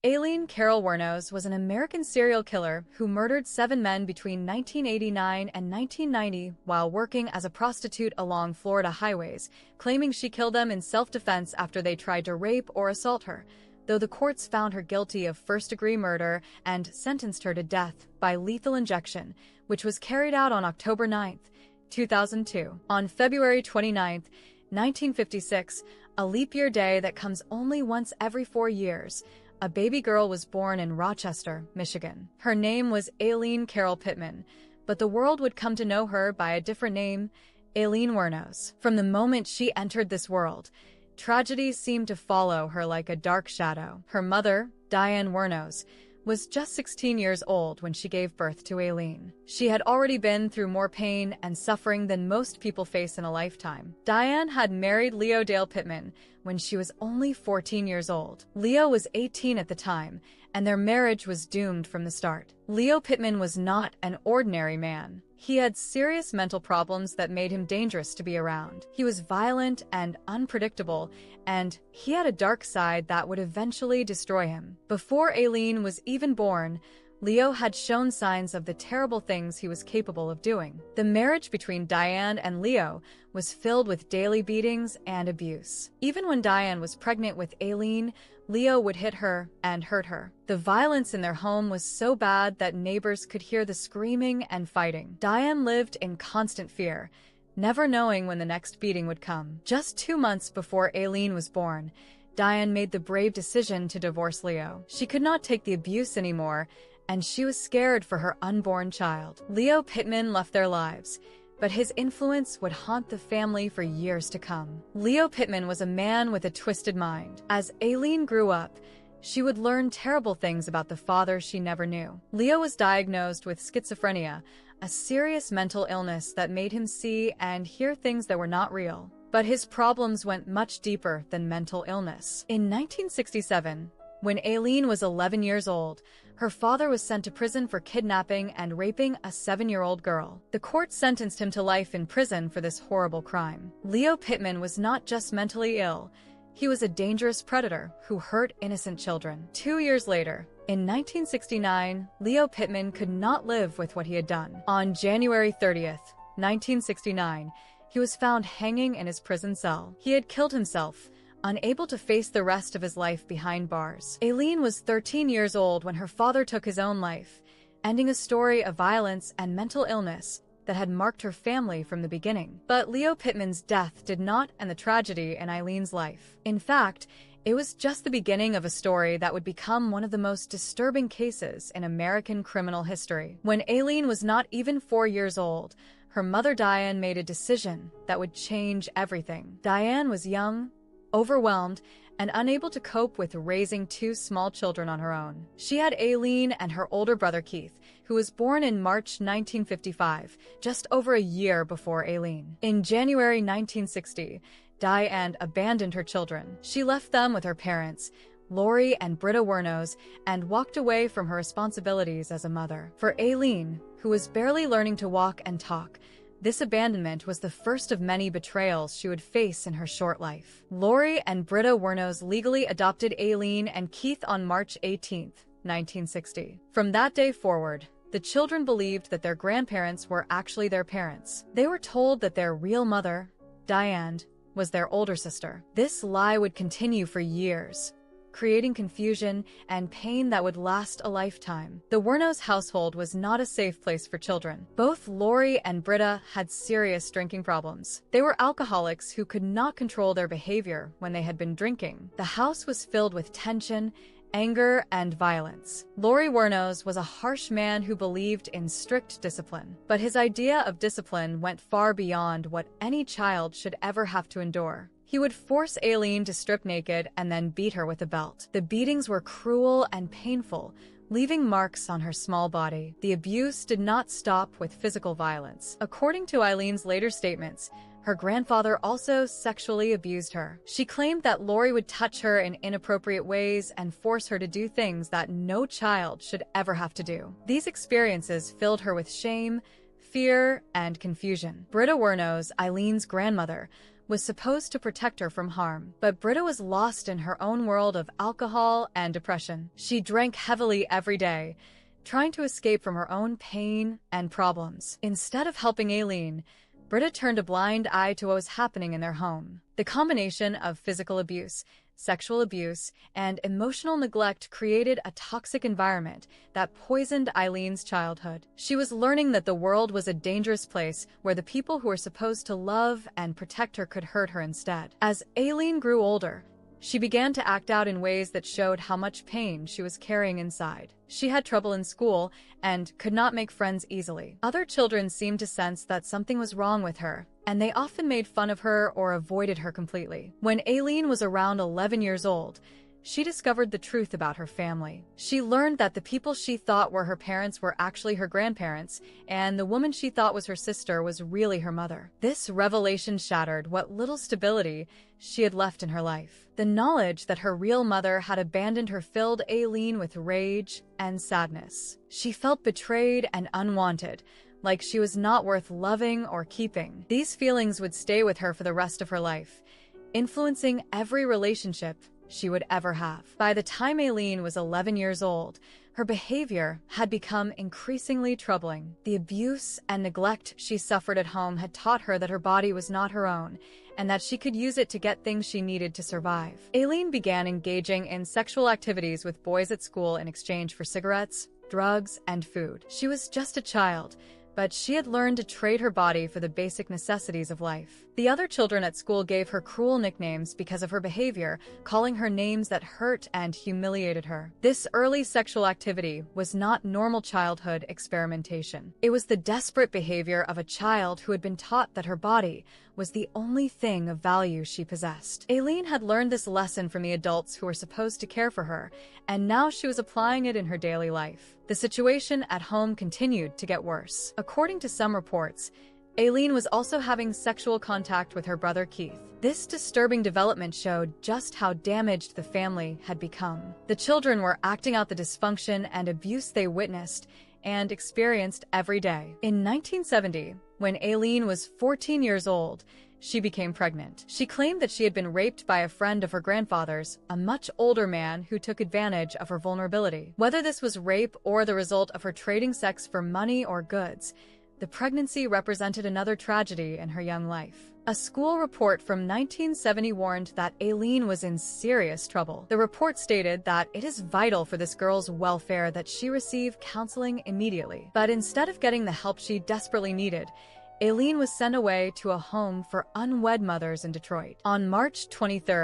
Aileen Carol Wuornos was an American serial killer who murdered 7 men between 1989 and 1990 while working as a prostitute along Florida highways, claiming she killed them in self-defense after they tried to rape or assault her, though the courts found her guilty of first-degree murder and sentenced her to death by lethal injection, which was carried out on October 9, 2002. On February 29, 1956, a leap year day that comes only once every 4 years, a baby girl was born in Rochester, Michigan. Her name was Aileen Carol Pittman, but the world would come to know her by a different name, Aileen Wuornos. From the moment she entered this world, tragedy seemed to follow her like a dark shadow. Her mother, Diane Wuornos, was just 16 years old when she gave birth to Aileen. She had already been through more pain and suffering than most people face in a lifetime. Diane had married Leo Dale Pittman when she was only 14 years old. Leo was 18 at the time, and their marriage was doomed from the start. Leo Pittman was not an ordinary man. He had serious mental problems that made him dangerous to be around. He was violent and unpredictable, and he had a dark side that would eventually destroy him. Before Aileen was even born, Leo had shown signs of the terrible things he was capable of doing. The marriage between Diane and Leo was filled with daily beatings and abuse. Even when Diane was pregnant with Aileen, Leo would hit her and hurt her. The violence in their home was so bad that neighbors could hear the screaming and fighting. Diane lived in constant fear, never knowing when the next beating would come. Just 2 months before Aileen was born, Diane made the brave decision to divorce Leo. She could not take the abuse anymore, and she was scared for her unborn child. Leo Pittman left their lives, but his influence would haunt the family for years to come. Leo Pittman was a man with a twisted mind. As Aileen grew up, she would learn terrible things about the father she never knew. Leo was diagnosed with schizophrenia, a serious mental illness that made him see and hear things that were not real. But his problems went much deeper than mental illness. In 1967, when Aileen was 11 years old, her father was sent to prison for kidnapping and raping a 7-year-old girl. The court sentenced him to life in prison for this horrible crime. Leo Pittman was not just mentally ill, he was a dangerous predator who hurt innocent children. 2 years later, in 1969, Leo Pittman could not live with what he had done. On January 30th, 1969, he was found hanging in his prison cell. He had killed himself, unable to face the rest of his life behind bars. Aileen was 13 years old when her father took his own life, ending a story of violence and mental illness that had marked her family from the beginning. But Leo Pittman's death did not end the tragedy in Aileen's life. In fact, it was just the beginning of a story that would become one of the most disturbing cases in American criminal history. When Aileen was not even 4 years old, her mother Diane made a decision that would change everything. Diane was young, overwhelmed, and unable to cope with raising 2 small children on her own. She had Aileen and her older brother Keith, who was born in March 1955, just over a year before Aileen. In January 1960, Diane abandoned her children. She left them with her parents, Lori and Britta Wuornos, and walked away from her responsibilities as a mother. For Aileen, who was barely learning to walk and talk, this abandonment was the first of many betrayals she would face in her short life. Lori and Britta Wuornos legally adopted Aileen and Keith on March 18, 1960. From that day forward, the children believed that their grandparents were actually their parents. They were told that their real mother, Diane, was their older sister. This lie would continue for years, creating confusion and pain that would last a lifetime. The Wuornos household was not a safe place for children. Both Lori and Britta had serious drinking problems. They were alcoholics who could not control their behavior when they had been drinking. The house was filled with tension, anger, and violence. Lori Wuornos was a harsh man who believed in strict discipline. But his idea of discipline went far beyond what any child should ever have to endure. He would force Aileen to strip naked and then beat her with a belt. The beatings were cruel and painful, leaving marks on her small body. The abuse did not stop with physical violence. According to Aileen's later statements, her grandfather also sexually abused her. She claimed that Lori would touch her in inappropriate ways and force her to do things that no child should ever have to do. These experiences filled her with shame, fear, and confusion. Britta Wuornos, Aileen's grandmother, was supposed to protect her from harm. But Britta was lost in her own world of alcohol and depression. She drank heavily every day, trying to escape from her own pain and problems. Instead of helping Aileen, Britta turned a blind eye to what was happening in their home. The combination of physical abuse, sexual abuse, and emotional neglect created a toxic environment that poisoned Aileen's childhood. She was learning that the world was a dangerous place where the people who were supposed to love and protect her could hurt her instead. As Aileen grew older, she began to act out in ways that showed how much pain she was carrying inside. She had trouble in school and could not make friends easily. Other children seemed to sense that something was wrong with her, and they often made fun of her or avoided her completely. When Aileen was around 11 years old, she discovered the truth about her family. She learned that the people she thought were her parents were actually her grandparents, and the woman she thought was her sister was really her mother. This revelation shattered what little stability she had left in her life. The knowledge that her real mother had abandoned her filled Aileen with rage and sadness. She felt betrayed and unwanted, like she was not worth loving or keeping. These feelings would stay with her for the rest of her life, influencing every relationship she would ever have. By the time Aileen was 11 years old, her behavior had become increasingly troubling. The abuse and neglect she suffered at home had taught her that her body was not her own, and that she could use it to get things she needed to survive. Aileen began engaging in sexual activities with boys at school in exchange for cigarettes, drugs, and food. She was just a child, but she had learned to trade her body for the basic necessities of life. The other children at school gave her cruel nicknames because of her behavior, calling her names that hurt and humiliated her. This early sexual activity was not normal childhood experimentation. It was the desperate behavior of a child who had been taught that her body was the only thing of value she possessed. Aileen had learned this lesson from the adults who were supposed to care for her, and now she was applying it in her daily life. The situation at home continued to get worse. According to some reports, Aileen was also having sexual contact with her brother Keith. This disturbing development showed just how damaged the family had become. The children were acting out the dysfunction and abuse they witnessed and experienced every day. In 1970, when Aileen was 14 years old, she became pregnant. She claimed that she had been raped by a friend of her grandfather's, a much older man who took advantage of her vulnerability. Whether this was rape or the result of her trading sex for money or goods, the pregnancy represented another tragedy in her young life. A school report from 1970 warned that Aileen was in serious trouble. The report stated that it is vital for this girl's welfare that she receive counseling immediately. But instead of getting the help she desperately needed, Aileen was sent away to a home for unwed mothers in Detroit. On March 23,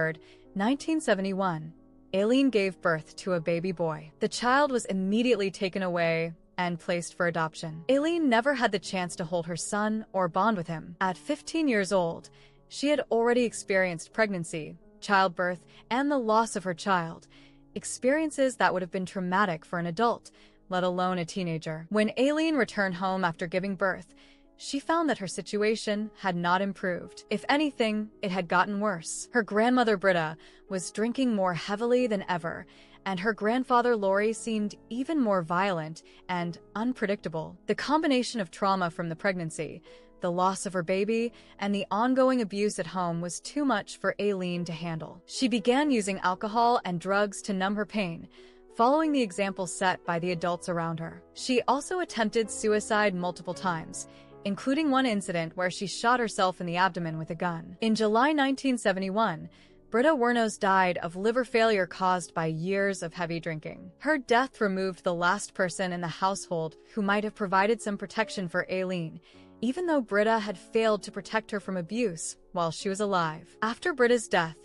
1971, Aileen gave birth to a baby boy. The child was immediately taken away and placed for adoption. Aileen never had the chance to hold her son or bond with him. At 15 years old, she had already experienced pregnancy, childbirth, and the loss of her child, experiences that would have been traumatic for an adult, let alone a teenager. When Aileen returned home after giving birth, she found that her situation had not improved. If anything, it had gotten worse. Her grandmother Britta was drinking more heavily than ever, and her grandfather Laurie seemed even more violent and unpredictable. The combination of trauma from the pregnancy, the loss of her baby, and the ongoing abuse at home was too much for Aileen to handle. She began using alcohol and drugs to numb her pain, following the example set by the adults around her. She also attempted suicide multiple times, including one incident where she shot herself in the abdomen with a gun. In July 1971, Britta Wuornos died of liver failure caused by years of heavy drinking. Her death removed the last person in the household who might have provided some protection for Aileen, even though Britta had failed to protect her from abuse while she was alive. After Britta's death,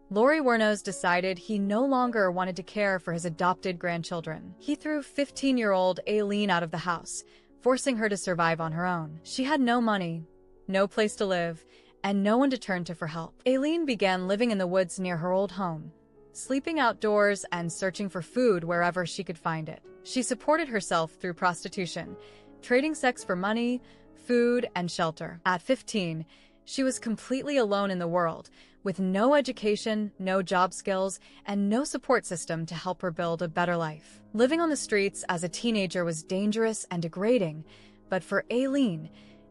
Laurie Wuornos decided he no longer wanted to care for his adopted grandchildren. He threw 15-year-old Aileen out of the house, forcing her to survive on her own. She had no money, no place to live, and no one to turn to for help. Aileen began living in the woods near her old home, sleeping outdoors and searching for food wherever she could find it. She supported herself through prostitution, trading sex for money, food, and shelter. At 15, she was completely alone in the world, with no education, no job skills, and no support system to help her build a better life. Living on the streets as a teenager was dangerous and degrading, but for Aileen,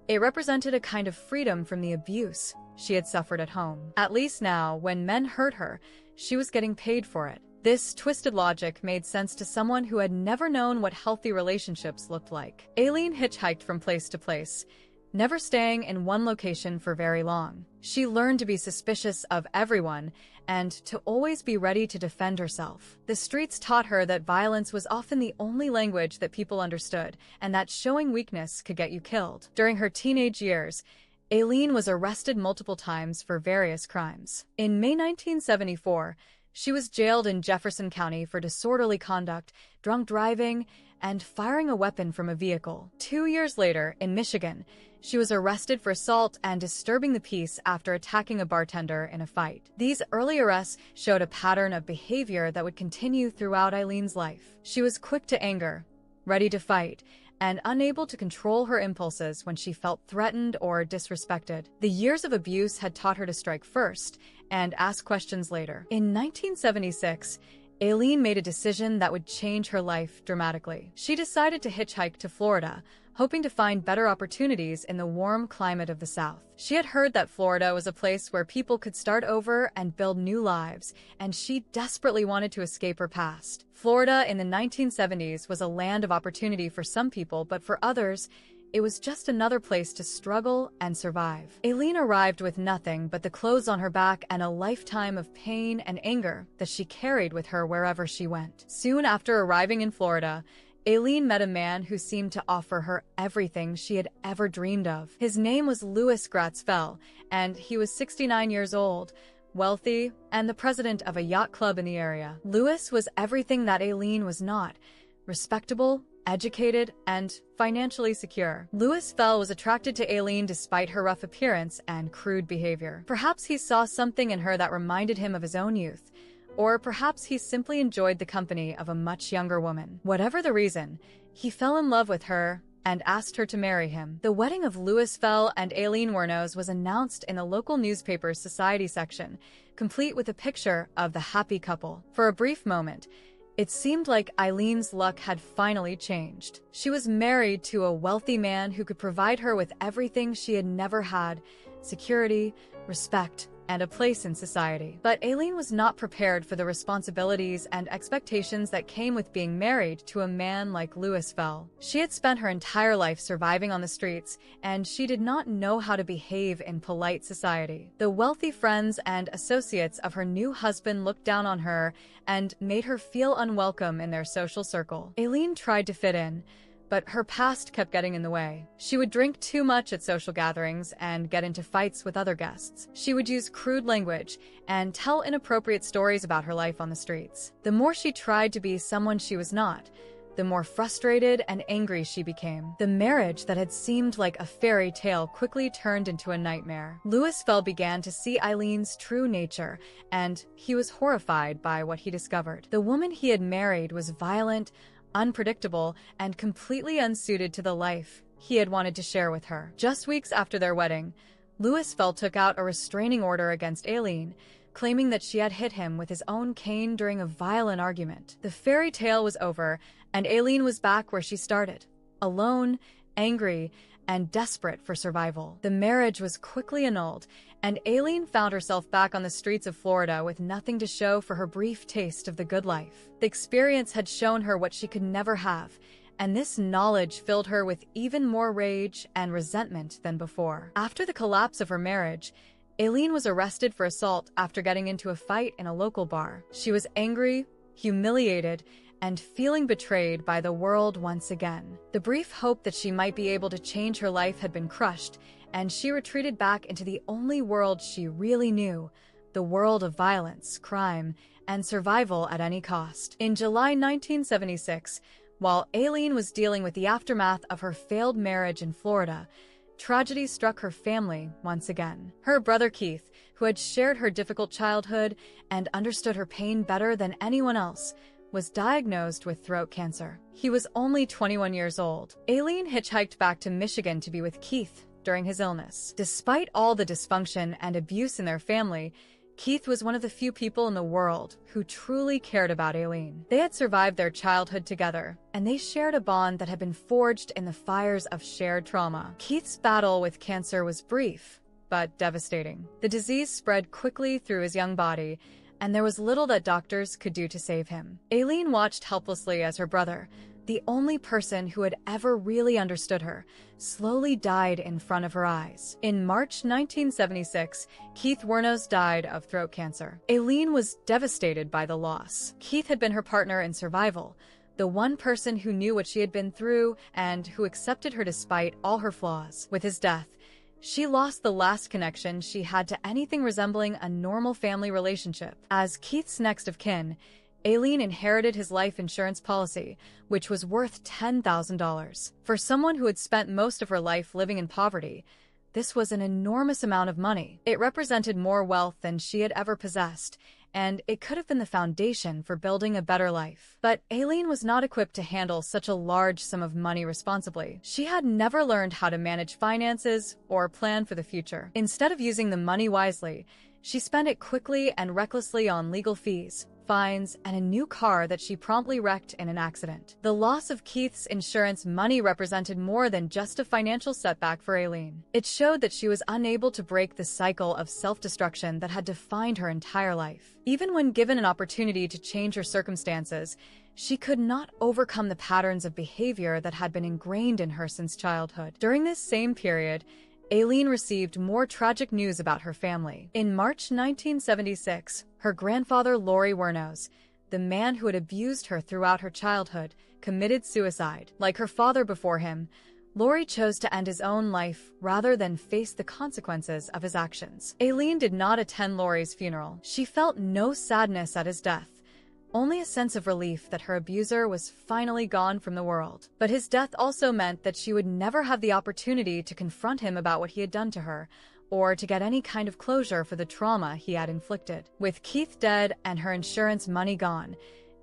it represented a kind of freedom from the abuse she had suffered at home. At least now, when men hurt her, she was getting paid for it. This twisted logic made sense to someone who had never known what healthy relationships looked like. Aileen hitchhiked from place to place, never staying in one location for very long. She learned to be suspicious of everyone and to always be ready to defend herself. The streets taught her that violence was often the only language that people understood, and that showing weakness could get you killed. During her teenage years, Aileen was arrested multiple times for various crimes. In May 1974, she was jailed in Jefferson County for disorderly conduct, drunk driving, and firing a weapon from a vehicle. 2 years later, in Michigan, she was arrested for assault and disturbing the peace after attacking a bartender in a fight. These early arrests showed a pattern of behavior that would continue throughout Aileen's life. She was quick to anger, ready to fight, and unable to control her impulses when she felt threatened or disrespected. The years of abuse had taught her to strike first and ask questions later. In 1976, Aileen made a decision that would change her life dramatically. She decided to hitchhike to Florida, hoping to find better opportunities in the warm climate of the South. She had heard that Florida was a place where people could start over and build new lives, and she desperately wanted to escape her past. Florida in the 1970s was a land of opportunity for some people, but for others, it was just another place to struggle and survive. Aileen arrived with nothing but the clothes on her back and a lifetime of pain and anger that she carried with her wherever she went. Soon after arriving in Florida, Aileen met a man who seemed to offer her everything she had ever dreamed of. His name was Louis Gratz-Fell, and he was 69 years old, wealthy, and the president of a yacht club in the area. Louis was everything that Aileen was not: respectable, educated, and financially secure. Louis Fell was attracted to Aileen despite her rough appearance and crude behavior. Perhaps he saw something in her that reminded him of his own youth, or perhaps he simply enjoyed the company of a much younger woman. Whatever the reason, he fell in love with her and asked her to marry him. The wedding of Louis Fell and Aileen Wuornos was announced in the local newspaper's society section, complete with a picture of the happy couple. For a brief moment, it seemed like Aileen's luck had finally changed. She was married to a wealthy man who could provide her with everything she had never had: security, respect, and a place in society. But Aileen was not prepared for the responsibilities and expectations that came with being married to a man like Louis Fell. She had spent her entire life surviving on the streets, and she did not know how to behave in polite society. The wealthy friends and associates of her new husband looked down on her and made her feel unwelcome in their social circle. Aileen tried to fit in, but her past kept getting in the way. She would drink too much at social gatherings and get into fights with other guests. She would use crude language and tell inappropriate stories about her life on the streets. The more she tried to be someone she was not, the more frustrated and angry she became. The marriage that had seemed like a fairy tale quickly turned into a nightmare. Louis Fell began to see Aileen's true nature, and he was horrified by what he discovered. The woman he had married was violent, unpredictable, and completely unsuited to the life he had wanted to share with her. Just weeks after their wedding, Louis Fell took out a restraining order against Aileen, claiming that she had hit him with his own cane during a violent argument. The fairy tale was over, and Aileen was back where she started, alone, angry, and desperate for survival. The marriage was quickly annulled, and Aileen found herself back on the streets of Florida with nothing to show for her brief taste of the good life. The experience had shown her what she could never have, and this knowledge filled her with even more rage and resentment than before. After the collapse of her marriage, Aileen was arrested for assault after getting into a fight in a local bar. She was angry, humiliated, and feeling betrayed by the world once again. The brief hope that she might be able to change her life had been crushed, and she retreated back into the only world she really knew: the world of violence, crime, and survival at any cost. In July 1976, while Aileen was dealing with the aftermath of her failed marriage in Florida, tragedy struck her family once again. Her brother Keith, who had shared her difficult childhood and understood her pain better than anyone else, was diagnosed with throat cancer. He was only 21 years old. Aileen hitchhiked back to Michigan to be with Keith during his illness. Despite all the dysfunction and abuse in their family, Keith was one of the few people in the world who truly cared about Aileen. They had survived their childhood together, and they shared a bond that had been forged in the fires of shared trauma. Keith's battle with cancer was brief, but devastating. The disease spread quickly through his young body, and there was little that doctors could do to save him. Aileen watched helplessly as her brother, the only person who had ever really understood her, slowly died in front of her eyes. In March 1976, Keith Wuornos died of throat cancer. Aileen was devastated by the loss. Keith had been her partner in survival, the one person who knew what she had been through and who accepted her despite all her flaws. With his death, she lost the last connection she had to anything resembling a normal family relationship. As Keith's next of kin, Aileen inherited his life insurance policy, which was worth $10,000. For someone who had spent most of her life living in poverty, this was an enormous amount of money. It represented more wealth than she had ever possessed, and it could have been the foundation for building a better life. But Aileen was not equipped to handle such a large sum of money responsibly. She had never learned how to manage finances or plan for the future. Instead of using the money wisely, she spent it quickly and recklessly on legal fees, fines, and a new car that she promptly wrecked in an accident. The loss of Keith's insurance money represented more than just a financial setback for Aileen. It showed that she was unable to break the cycle of self-destruction that had defined her entire life. Even when given an opportunity to change her circumstances, she could not overcome the patterns of behavior that had been ingrained in her since childhood. During this same period, Aileen received more tragic news about her family. In March 1976, her grandfather, Laurie Wuornos, the man who had abused her throughout her childhood, committed suicide. Like her father before him, Laurie chose to end his own life rather than face the consequences of his actions. Aileen did not attend Laurie's funeral. She felt no sadness at his death, only a sense of relief that her abuser was finally gone from the world. But his death also meant that she would never have the opportunity to confront him about what he had done to her, or to get any kind of closure for the trauma he had inflicted. With Keith dead and her insurance money gone,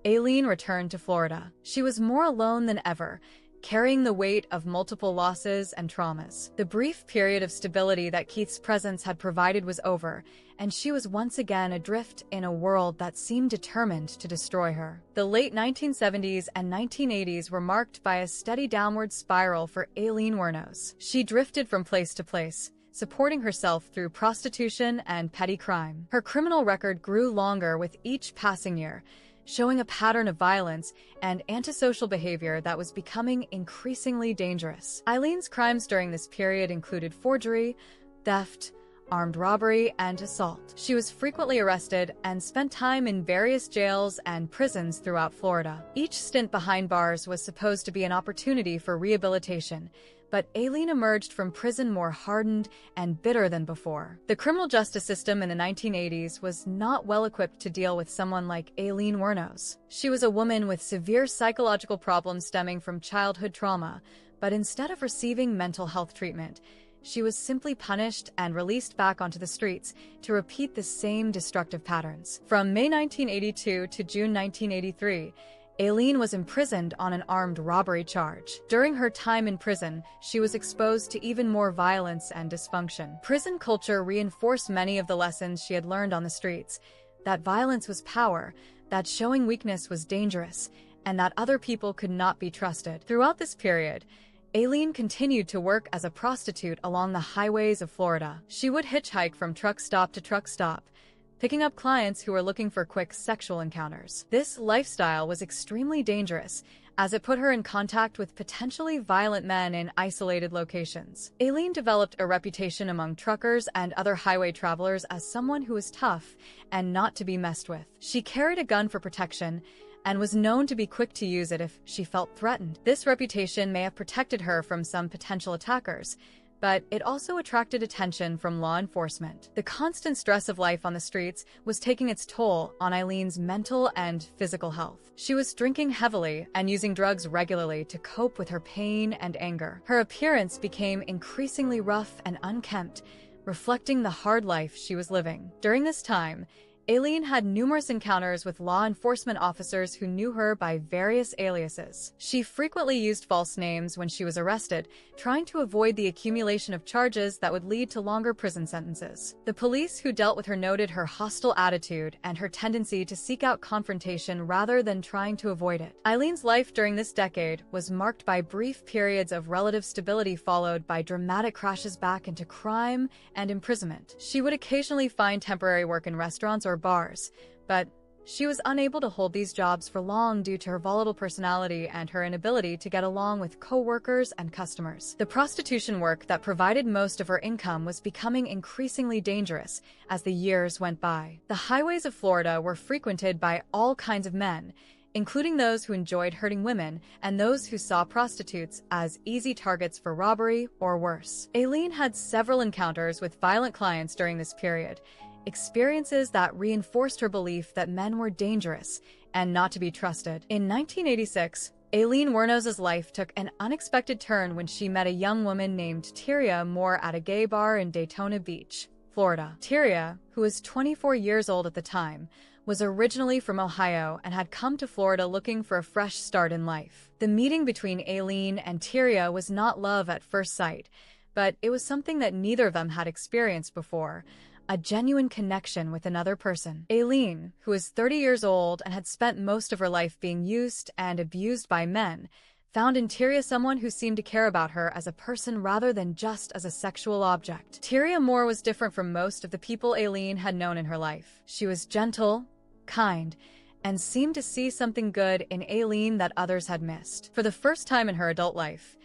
Aileen returned to Florida. She was more alone than ever, carrying the weight of multiple losses and traumas. The brief period of stability that Keith's presence had provided was over, and she was once again adrift in a world that seemed determined to destroy her. The late 1970s and 1980s were marked by a steady downward spiral for Aileen Wuornos. She drifted from place to place, supporting herself through prostitution and petty crime. Her criminal record grew longer with each passing year, showing a pattern of violence and antisocial behavior that was becoming increasingly dangerous. Aileen's crimes during this period included forgery, theft, armed robbery, and assault. She was frequently arrested and spent time in various jails and prisons throughout Florida. Each stint behind bars was supposed to be an opportunity for rehabilitation, but Aileen emerged from prison more hardened and bitter than before. The criminal justice system in the 1980s was not well equipped to deal with someone like Aileen Wuornos. She was a woman with severe psychological problems stemming from childhood trauma, but instead of receiving mental health treatment, she was simply punished and released back onto the streets to repeat the same destructive patterns. From May 1982 to June 1983, Aileen was imprisoned on an armed robbery charge. During her time in prison, she was exposed to even more violence and dysfunction. Prison culture reinforced many of the lessons she had learned on the streets: that violence was power, that showing weakness was dangerous, and that other people could not be trusted. Throughout this period, Aileen continued to work as a prostitute along the highways of Florida. She would hitchhike from truck stop to truck stop, picking up clients who were looking for quick sexual encounters. This lifestyle was extremely dangerous, as it put her in contact with potentially violent men in isolated locations. Aileen developed a reputation among truckers and other highway travelers as someone who was tough and not to be messed with. She carried a gun for protection and was known to be quick to use it if she felt threatened. This reputation may have protected her from some potential attackers, but it also attracted attention from law enforcement. The constant stress of life on the streets was taking its toll on Aileen's mental and physical health. She was drinking heavily and using drugs regularly to cope with her pain and anger. Her appearance became increasingly rough and unkempt, reflecting the hard life she was living. During this time, Aileen had numerous encounters with law enforcement officers who knew her by various aliases. She frequently used false names when she was arrested, trying to avoid the accumulation of charges that would lead to longer prison sentences. The police who dealt with her noted her hostile attitude and her tendency to seek out confrontation rather than trying to avoid it. Aileen's life during this decade was marked by brief periods of relative stability followed by dramatic crashes back into crime and imprisonment. She would occasionally find temporary work in restaurants or bars, but she was unable to hold these jobs for long due to her volatile personality and her inability to get along with co-workers and customers. The prostitution work that provided most of her income was becoming increasingly dangerous as the years went by. The highways of Florida were frequented by all kinds of men, including those who enjoyed hurting women and those who saw prostitutes as easy targets for robbery or worse. Aileen had several encounters with violent clients during this period, experiences that reinforced her belief that men were dangerous and not to be trusted. In 1986, Aileen Wuornos' life took an unexpected turn when she met a young woman named Tyria Moore at a gay bar in Daytona Beach, Florida. Tyria, who was 24 years old at the time, was originally from Ohio and had come to Florida looking for a fresh start in life. The meeting between Aileen and Tyria was not love at first sight, but it was something that neither of them had experienced before: a genuine connection with another person. Aileen, who was 30 years old and had spent most of her life being used and abused by men, found in Tyria someone who seemed to care about her as a person rather than just as a sexual object. Tyria Moore was different from most of the people Aileen had known in her life. She was gentle, kind, and seemed to see something good in Aileen that others had missed. For the first time in her adult life,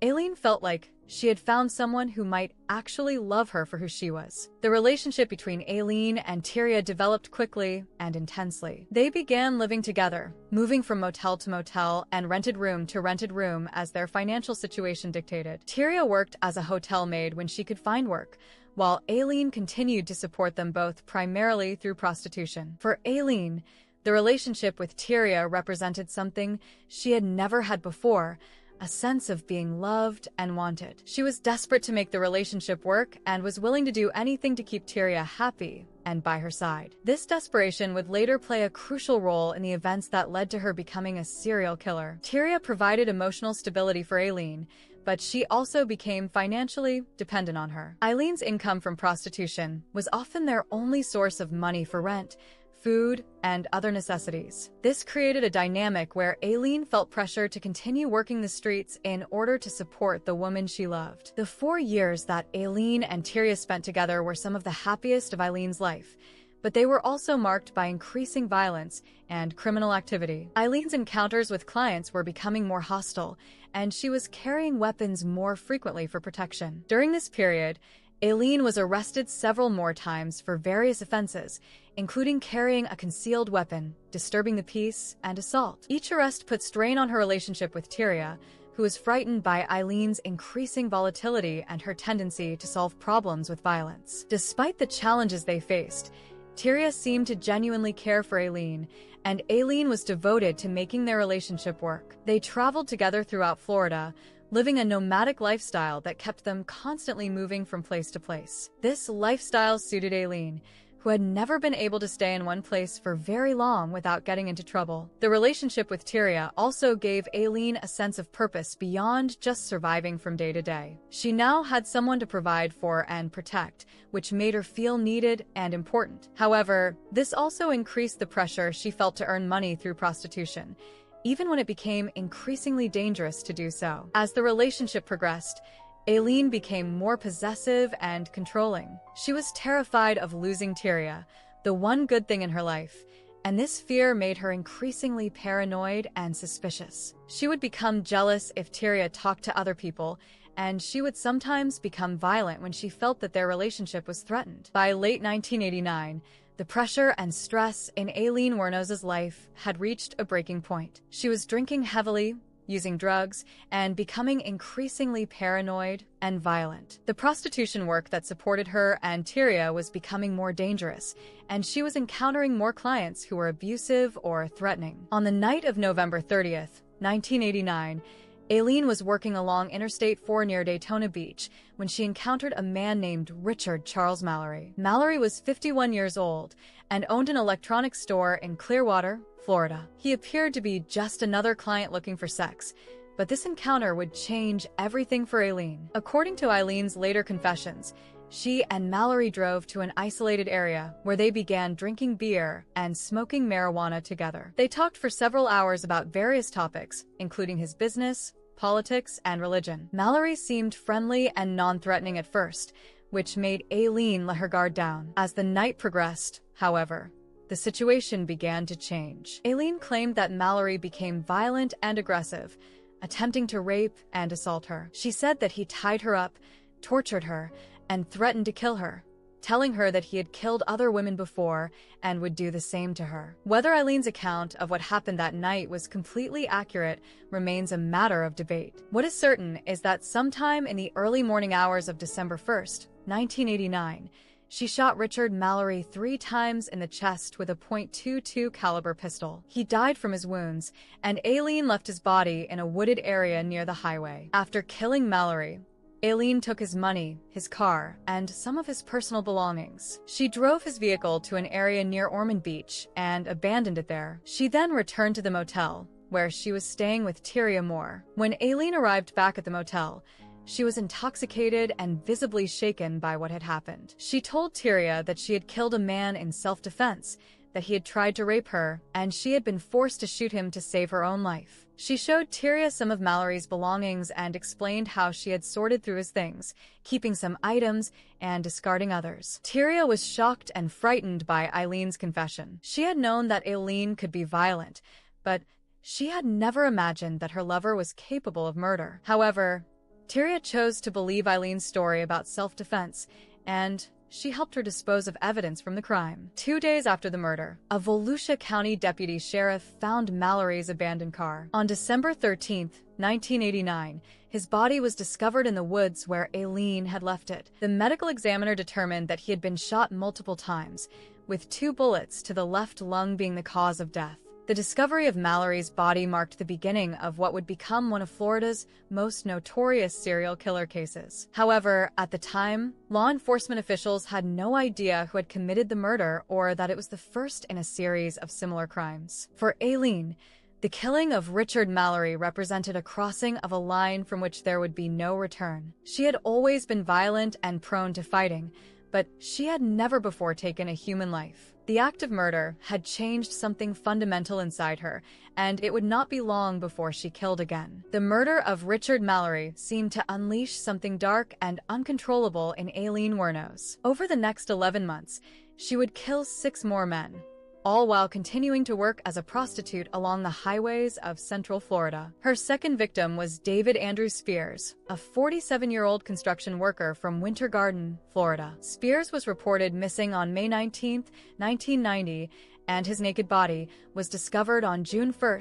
Aileen felt like she had found someone who might actually love her for who she was. The relationship between Aileen and Tyria developed quickly and intensely. They began living together, moving from motel to motel and rented room to rented room as their financial situation dictated. Tyria worked as a hotel maid when she could find work, while Aileen continued to support them both primarily through prostitution. For Aileen, the relationship with Tyria represented something she had never had before: a sense of being loved and wanted. She was desperate to make the relationship work and was willing to do anything to keep Tyria happy and by her side. This desperation would later play a crucial role in the events that led to her becoming a serial killer. Tyria provided emotional stability for Aileen, but she also became financially dependent on her. Aileen's income from prostitution was often their only source of money for rent, food, and other necessities. This created a dynamic where Aileen felt pressure to continue working the streets in order to support the woman she loved. The 4 years that Aileen and Tyria spent together were some of the happiest of Aileen's life, but they were also marked by increasing violence and criminal activity. Aileen's encounters with clients were becoming more hostile, and she was carrying weapons more frequently for protection. During this period, Aileen was arrested several more times for various offenses, including carrying a concealed weapon, disturbing the peace, and assault. Each arrest put strain on her relationship with Tyria, who was frightened by Aileen's increasing volatility and her tendency to solve problems with violence. Despite the challenges they faced, Tyria seemed to genuinely care for Aileen, and Aileen was devoted to making their relationship work. They traveled together throughout Florida, living a nomadic lifestyle that kept them constantly moving from place to place. This lifestyle suited Aileen, who had never been able to stay in one place for very long without getting into trouble. The relationship with Tyria also gave Aileen a sense of purpose beyond just surviving from day to day. She now had someone to provide for and protect, which made her feel needed and important. However, this also increased the pressure she felt to earn money through prostitution, even when it became increasingly dangerous to do so. As the relationship progressed, Aileen became more possessive and controlling. She was terrified of losing Tyria, the one good thing in her life, and this fear made her increasingly paranoid and suspicious. She would become jealous if Tyria talked to other people, and she would sometimes become violent when she felt that their relationship was threatened. By late 1989, the pressure and stress in Aileen Wuornos' life had reached a breaking point. She was drinking heavily, using drugs, and becoming increasingly paranoid and violent. The prostitution work that supported her and Tyria was becoming more dangerous, and she was encountering more clients who were abusive or threatening. On the night of November 30th, 1989, Aileen was working along Interstate 4 near Daytona Beach when she encountered a man named Richard Charles Mallory. Mallory was 51 years old and owned an electronics store in Clearwater, Florida. He appeared to be just another client looking for sex, but this encounter would change everything for Aileen. According to Aileen's later confessions, she and Mallory drove to an isolated area where they began drinking beer and smoking marijuana together. They talked for several hours about various topics, including his business, politics, and religion. Mallory seemed friendly and non-threatening at first, which made Aileen let her guard down. As the night progressed, however, the situation began to change. Aileen claimed that Mallory became violent and aggressive, attempting to rape and assault her. She said that he tied her up, tortured her, and threatened to kill her, telling her that he had killed other women before and would do the same to her. Whether Aileen's account of what happened that night was completely accurate remains a matter of debate. What is certain is that sometime in the early morning hours of December 1st, 1989, she shot Richard Mallory 3 times in the chest with a .22 caliber pistol. He died from his wounds, and Aileen left his body in a wooded area near the highway. After killing Mallory, Aileen took his money, his car, and some of his personal belongings. She drove his vehicle to an area near Ormond Beach and abandoned it there. She then returned to the motel, where she was staying with Tyria Moore. When Aileen arrived back at the motel, she was intoxicated and visibly shaken by what had happened. She told Tyria that she had killed a man in self-defense, that he had tried to rape her, and she had been forced to shoot him to save her own life. She showed Tyria some of Mallory's belongings and explained how she had sorted through his things, keeping some items and discarding others. Tyria was shocked and frightened by Aileen's confession. She had known that Aileen could be violent, but she had never imagined that her lover was capable of murder. However, Tyria chose to believe Aileen's story about self-defense, and she helped her dispose of evidence from the crime. 2 days after the murder, a Volusia County deputy sheriff found Mallory's abandoned car. On December 13, 1989, his body was discovered in the woods where Aileen had left it. The medical examiner determined that he had been shot multiple times, with 2 bullets to the left lung being the cause of death. The discovery of Mallory's body marked the beginning of what would become one of Florida's most notorious serial killer cases. However, at the time, law enforcement officials had no idea who had committed the murder or that it was the first in a series of similar crimes. For Aileen, the killing of Richard Mallory represented a crossing of a line from which there would be no return. She had always been violent and prone to fighting, but she had never before taken a human life. The act of murder had changed something fundamental inside her, and it would not be long before she killed again. The murder of Richard Mallory seemed to unleash something dark and uncontrollable in Aileen Wuornos. Over the next 11 months, she would kill 6 more men, all while continuing to work as a prostitute along the highways of Central Florida. Her second victim was David Andrew Spears, a 47-year-old construction worker from Winter Garden, Florida. Spears was reported missing on May 19, 1990, and his naked body was discovered on June 1,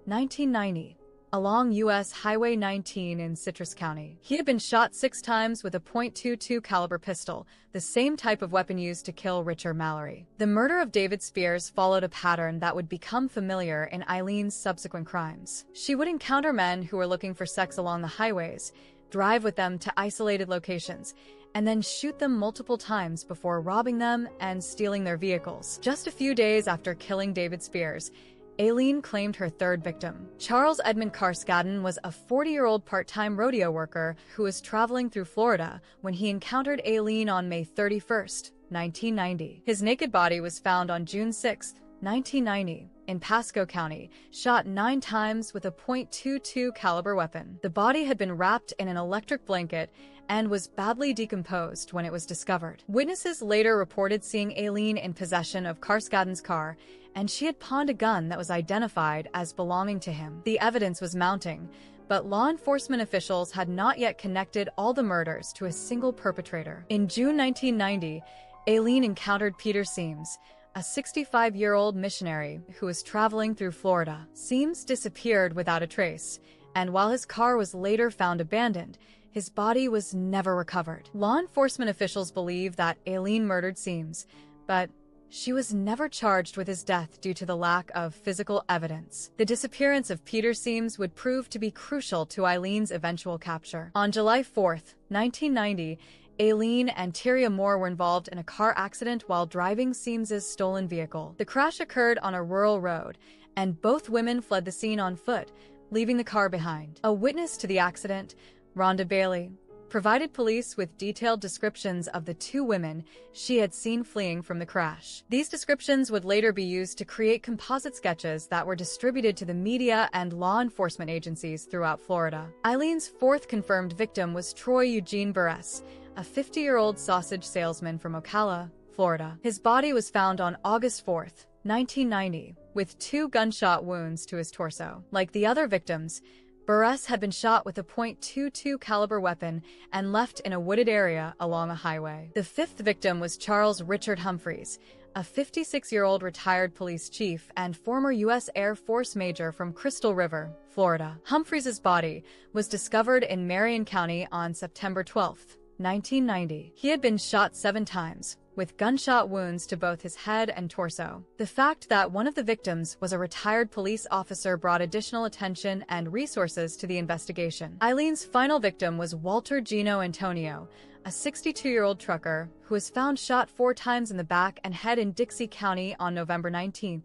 1990. Along U.S. Highway 19 in Citrus County. He had been shot 6 times with a .22 caliber pistol, the same type of weapon used to kill Richard Mallory. The murder of David Spears followed a pattern that would become familiar in Aileen's subsequent crimes. She would encounter men who were looking for sex along the highways, drive with them to isolated locations, and then shoot them multiple times before robbing them and stealing their vehicles. Just a few days after killing David Spears, Aileen claimed her third victim. Charles Edmund Carskadden was a 40-year-old part-time rodeo worker who was traveling through Florida when he encountered Aileen on May 31, 1990. His naked body was found on June 6, 1990, in Pasco County, shot 9 times with a .22 caliber weapon. The body had been wrapped in an electric blanket and was badly decomposed when it was discovered. Witnesses later reported seeing Aileen in possession of Carskadden's car, and she had pawned a gun that was identified as belonging to him. The evidence was mounting, but law enforcement officials had not yet connected all the murders to a single perpetrator. In June 1990, Aileen encountered Peter Seams, a 65-year-old missionary who was traveling through Florida. Seams disappeared without a trace, and while his car was later found abandoned, his body was never recovered. Law enforcement officials believe that Aileen murdered Seams, but she was never charged with his death due to the lack of physical evidence. The disappearance of Peter Seams would prove to be crucial to Aileen's eventual capture. On July 4, 1990, Aileen and Tyria Moore were involved in a car accident while driving Seams's stolen vehicle. The crash occurred on a rural road, and both women fled the scene on foot, leaving the car behind. A witness to the accident, Rhonda Bailey, provided police with detailed descriptions of the two women she had seen fleeing from the crash. These descriptions would later be used to create composite sketches that were distributed to the media and law enforcement agencies throughout Florida. Aileen's fourth confirmed victim was Troy Eugene Burress, a 50-year-old sausage salesman from Ocala, Florida. His body was found on August 4, 1990, with 2 gunshot wounds to his torso. Like the other victims, Burress had been shot with a .22 caliber weapon and left in a wooded area along a highway. The fifth victim was Charles Richard Humphreys, a 56-year-old retired police chief and former U.S. Air Force major from Crystal River, Florida. Humphreys' body was discovered in Marion County on September 12, 1990. He had been shot 7 times, with gunshot wounds to both his head and torso. The fact that one of the victims was a retired police officer brought additional attention and resources to the investigation. Aileen's final victim was Walter Gino Antonio, a 62-year-old trucker who was found shot 4 times in the back and head in Dixie County on November 19,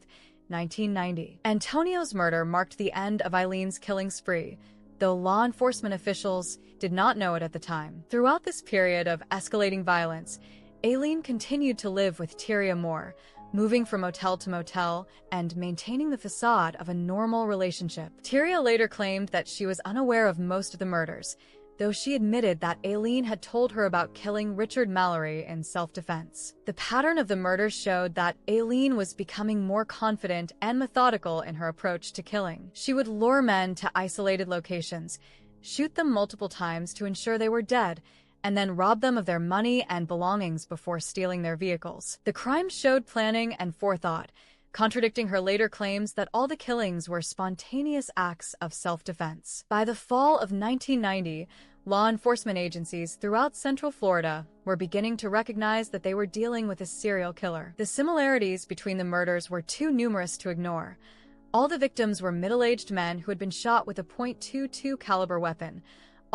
1990. Antonio's murder marked the end of Aileen's killing spree, though law enforcement officials did not know it at the time. Throughout this period of escalating violence, Aileen continued to live with Tyria Moore, moving from motel to motel and maintaining the facade of a normal relationship. Tyria later claimed that she was unaware of most of the murders, though she admitted that Aileen had told her about killing Richard Mallory in self-defense. The pattern of the murders showed that Aileen was becoming more confident and methodical in her approach to killing. She would lure men to isolated locations, shoot them multiple times to ensure they were dead, and then rob them of their money and belongings before stealing their vehicles. The crime showed planning and forethought, contradicting her later claims that all the killings were spontaneous acts of self-defense. By the fall of 1990, law enforcement agencies throughout Central Florida were beginning to recognize that they were dealing with a serial killer. The similarities between the murders were too numerous to ignore. All the victims were middle-aged men who had been shot with a .22 caliber weapon.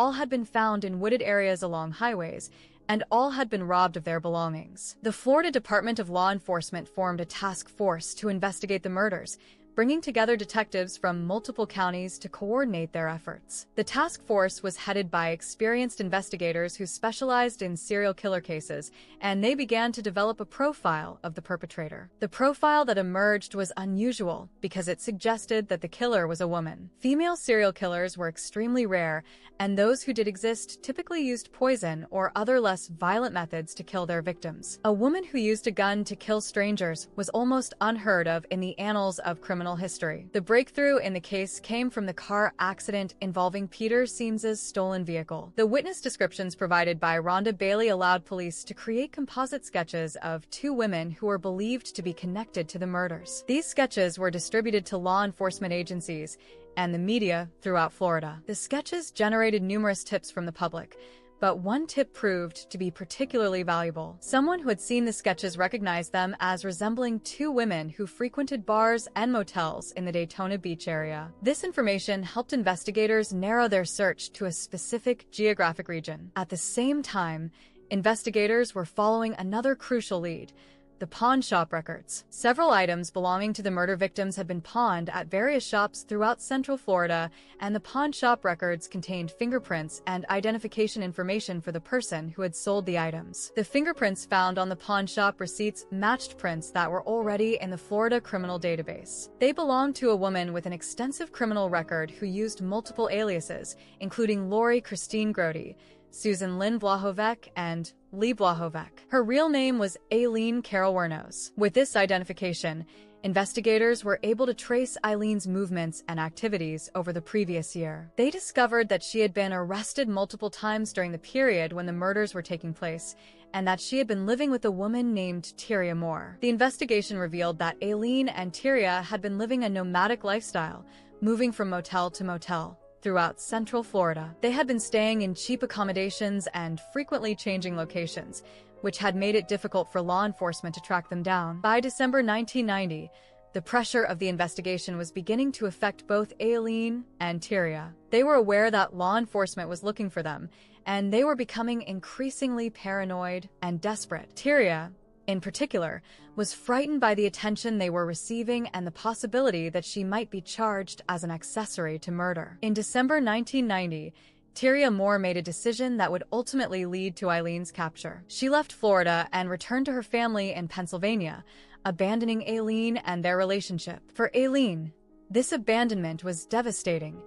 All had been found in wooded areas along highways, and all had been robbed of their belongings. The Florida Department of Law Enforcement formed a task force to investigate the murders, bringing together detectives from multiple counties to coordinate their efforts. The task force was headed by experienced investigators who specialized in serial killer cases, and they began to develop a profile of the perpetrator. The profile that emerged was unusual because it suggested that the killer was a woman. Female serial killers were extremely rare, and those who did exist typically used poison or other less violent methods to kill their victims. A woman who used a gun to kill strangers was almost unheard of in the annals of criminal history. The breakthrough in the case came from the car accident involving Peter Seams's stolen vehicle. The witness descriptions provided by Rhonda Bailey allowed police to create composite sketches of 2 women who were believed to be connected to the murders. These sketches were distributed to law enforcement agencies and the media throughout Florida. The sketches generated numerous tips from the public, but one tip proved to be particularly valuable. Someone who had seen the sketches recognized them as resembling 2 women who frequented bars and motels in the Daytona Beach area. This information helped investigators narrow their search to a specific geographic region. At the same time, investigators were following another crucial lead: the pawn shop records. Several items belonging to the murder victims had been pawned at various shops throughout Central Florida, and the pawn shop records contained fingerprints and identification information for the person who had sold the items. The fingerprints found on the pawn shop receipts matched prints that were already in the Florida criminal database. They belonged to a woman with an extensive criminal record who used multiple aliases, including Lori Christine Grody, Susan Lynn Blahovec, and Lee Blahovec. Her real name was Aileen Wuornos. With this identification, investigators were able to trace Aileen's movements and activities over the previous year. They discovered that she had been arrested multiple times during the period when the murders were taking place, and that she had been living with a woman named Tyria Moore. The investigation revealed that Aileen and Tyria had been living a nomadic lifestyle, moving from motel to motel throughout Central Florida. They had been staying in cheap accommodations and frequently changing locations, which had made it difficult for law enforcement to track them down. By December 1990, the pressure of the investigation was beginning to affect both Aileen and Tyria. They were aware that law enforcement was looking for them, and they were becoming increasingly paranoid and desperate. Tyria, in particular, was frightened by the attention they were receiving and the possibility that she might be charged as an accessory to murder. In December 1990, Tyria Moore made a decision that would ultimately lead to Aileen's capture. She left Florida and returned to her family in Pennsylvania, abandoning Aileen and their relationship. For Aileen, this abandonment was devastating.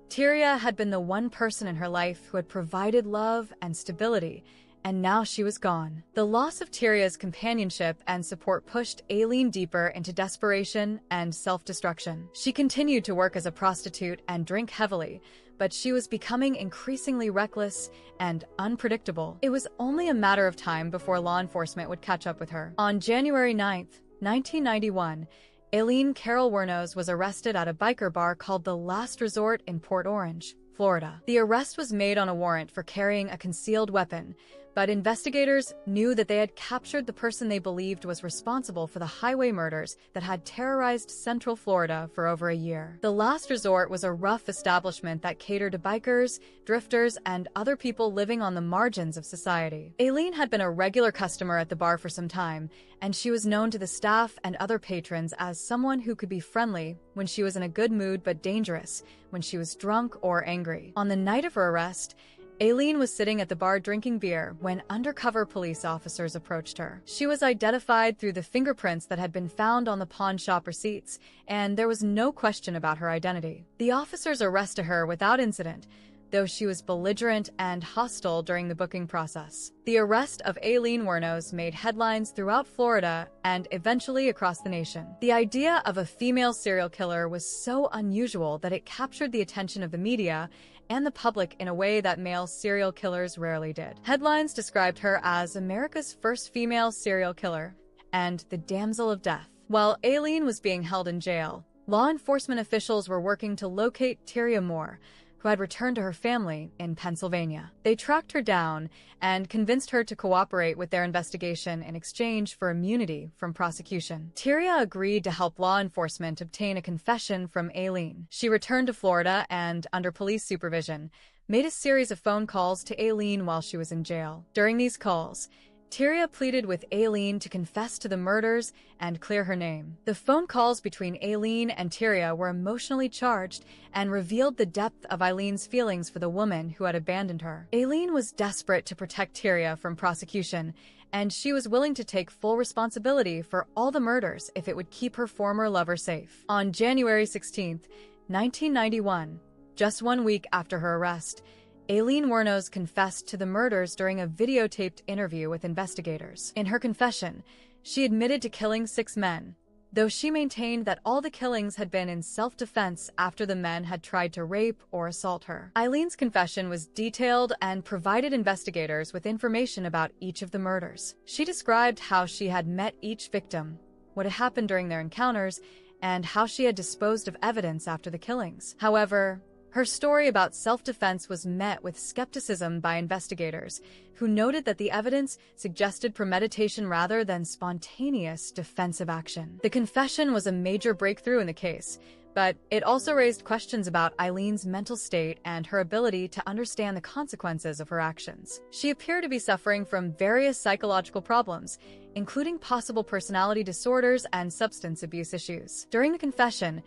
Tyria had been the one person in her life who had provided love and stability, and now she was gone. The loss of Tyria's companionship and support pushed Aileen deeper into desperation and self-destruction. She continued to work as a prostitute and drink heavily, but she was becoming increasingly reckless and unpredictable. It was only a matter of time before law enforcement would catch up with her. On January 9, 1991, Aileen Wuornos was arrested at a biker bar called The Last Resort in Port Orange, Florida. The arrest was made on a warrant for carrying a concealed weapon, but investigators knew that they had captured the person they believed was responsible for the highway murders that had terrorized Central Florida for over a year. The Last Resort was a rough establishment that catered to bikers, drifters, and other people living on the margins of society. Aileen had been a regular customer at the bar for some time, and she was known to the staff and other patrons as someone who could be friendly when she was in a good mood but dangerous when she was drunk or angry. On the night of her arrest, Aileen was sitting at the bar drinking beer when undercover police officers approached her. She was identified through the fingerprints that had been found on the pawn shop receipts, and there was no question about her identity. The officers arrested her without incident, though she was belligerent and hostile during the booking process. The arrest of Aileen Wuornos made headlines throughout Florida and eventually across the nation. The idea of a female serial killer was so unusual that it captured the attention of the media and the public in a way that male serial killers rarely did. Headlines described her as America's first female serial killer and the damsel of death. While Aileen was being held in jail, law enforcement officials were working to locate Tyria Moore, who had returned to her family in Pennsylvania. They tracked her down and convinced her to cooperate with their investigation in exchange for immunity from prosecution. Tyria agreed to help law enforcement obtain a confession from Aileen. She returned to Florida and, under police supervision, made a series of phone calls to Aileen while she was in jail. During these calls, Tyria pleaded with Aileen to confess to the murders and clear her name. The phone calls between Aileen and Tyria were emotionally charged and revealed the depth of Aileen's feelings for the woman who had abandoned her. Aileen was desperate to protect Tyria from prosecution, and she was willing to take full responsibility for all the murders if it would keep her former lover safe. On January 16, 1991, just 1 week after her arrest, Aileen Wuornos confessed to the murders during a videotaped interview with investigators. In her confession, she admitted to killing 6 men, though she maintained that all the killings had been in self-defense after the men had tried to rape or assault her. Aileen's confession was detailed and provided investigators with information about each of the murders. She described how she had met each victim, what had happened during their encounters, and how she had disposed of evidence after the killings. However, her story about self-defense was met with skepticism by investigators, who noted that the evidence suggested premeditation rather than spontaneous defensive action. The confession was a major breakthrough in the case, but it also raised questions about Aileen's mental state and her ability to understand the consequences of her actions. She appeared to be suffering from various psychological problems, including possible personality disorders and substance abuse issues. During the confession,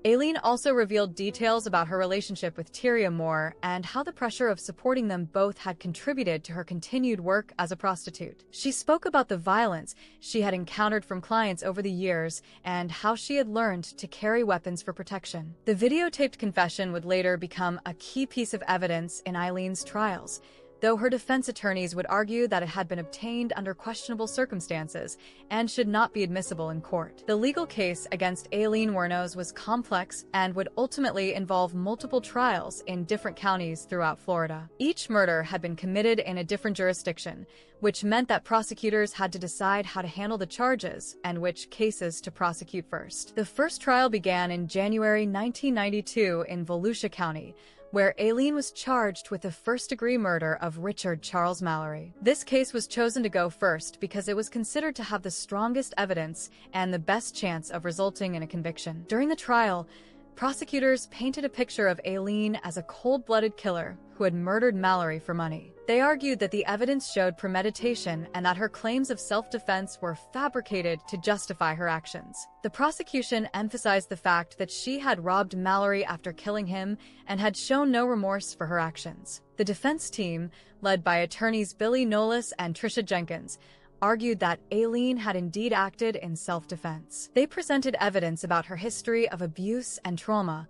Aileen also revealed details about her relationship with Tyria Moore and how the pressure of supporting them both had contributed to her continued work as a prostitute. She spoke about the violence she had encountered from clients over the years and how she had learned to carry weapons for protection. The videotaped confession would later become a key piece of evidence in Aileen's trials, though her defense attorneys would argue that it had been obtained under questionable circumstances and should not be admissible in court. The legal case against Aileen Wuornos was complex and would ultimately involve multiple trials in different counties throughout Florida. Each murder had been committed in a different jurisdiction, which meant that prosecutors had to decide how to handle the charges and which cases to prosecute first. The first trial began in January 1992 in Volusia County, where Aileen was charged with the first-degree murder of Richard Charles Mallory. This case was chosen to go first because it was considered to have the strongest evidence and the best chance of resulting in a conviction. During the trial, prosecutors painted a picture of Aileen as a cold-blooded killer who had murdered Mallory for money. They argued that the evidence showed premeditation and that her claims of self-defense were fabricated to justify her actions. The prosecution emphasized the fact that she had robbed Mallory after killing him and had shown no remorse for her actions. The defense team, led by attorneys Billy Nolis and Tricia Jenkins, argued that Aileen had indeed acted in self-defense. They presented evidence about her history of abuse and trauma,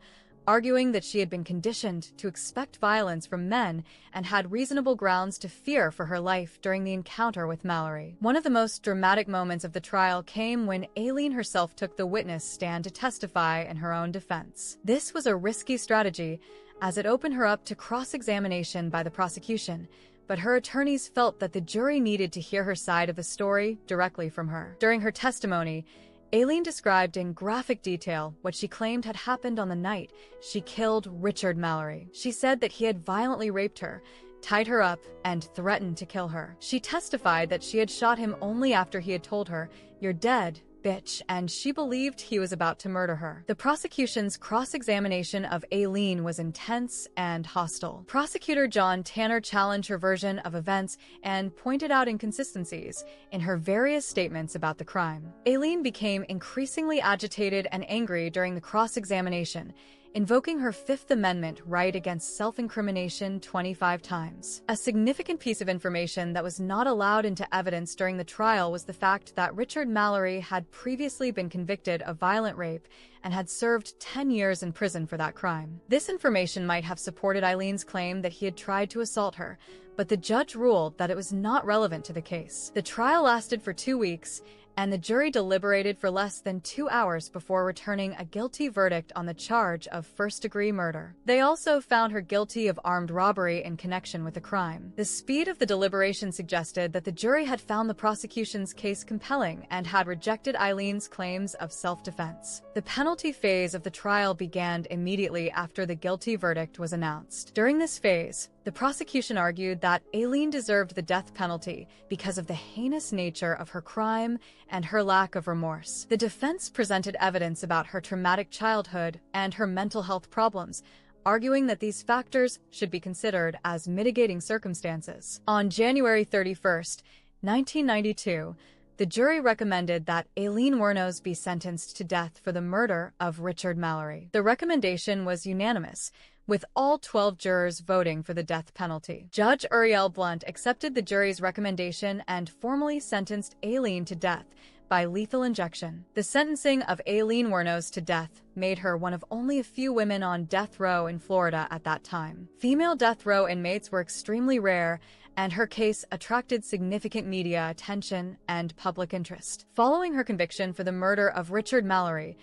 arguing that she had been conditioned to expect violence from men and had reasonable grounds to fear for her life during the encounter with Mallory. One of the most dramatic moments of the trial came when Aileen herself took the witness stand to testify in her own defense. This was a risky strategy, as it opened her up to cross-examination by the prosecution, but her attorneys felt that the jury needed to hear her side of the story directly from her. During her testimony, Aileen described in graphic detail what she claimed had happened on the night she killed Richard Mallory. She said that he had violently raped her, tied her up, and threatened to kill her. She testified that she had shot him only after he had told her, "You're dead, bitch," and she believed he was about to murder her. The prosecution's cross-examination of Aileen was intense and hostile. Prosecutor John Tanner challenged her version of events and pointed out inconsistencies in her various statements about the crime. Aileen became increasingly agitated and angry during the cross-examination, invoking her Fifth Amendment right against self-incrimination 25 times. A significant piece of information that was not allowed into evidence during the trial was the fact that Richard Mallory had previously been convicted of violent rape and had served 10 years in prison for that crime. This information might have supported Aileen's claim that he had tried to assault her, but the judge ruled that it was not relevant to the case. The trial lasted for 2 weeks, and the jury deliberated for less than 2 hours before returning a guilty verdict on the charge of first-degree murder. They also found her guilty of armed robbery in connection with the crime. The speed of the deliberation suggested that the jury had found the prosecution's case compelling and had rejected Aileen's claims of self-defense. The penalty phase of the trial began immediately after the guilty verdict was announced. During this phase, the prosecution argued that Aileen deserved the death penalty because of the heinous nature of her crime and her lack of remorse. The defense presented evidence about her traumatic childhood and her mental health problems, arguing that these factors should be considered as mitigating circumstances. On January 31st, 1992, the jury recommended that Aileen Wuornos be sentenced to death for the murder of Richard Mallory. The recommendation was unanimous, with all 12 jurors voting for the death penalty. Judge Uriel Blunt accepted the jury's recommendation and formally sentenced Aileen to death by lethal injection. The sentencing of Aileen Wuornos to death made her one of only a few women on death row in Florida at that time. Female death row inmates were extremely rare, and her case attracted significant media attention and public interest. Following her conviction for the murder of Richard Mallory,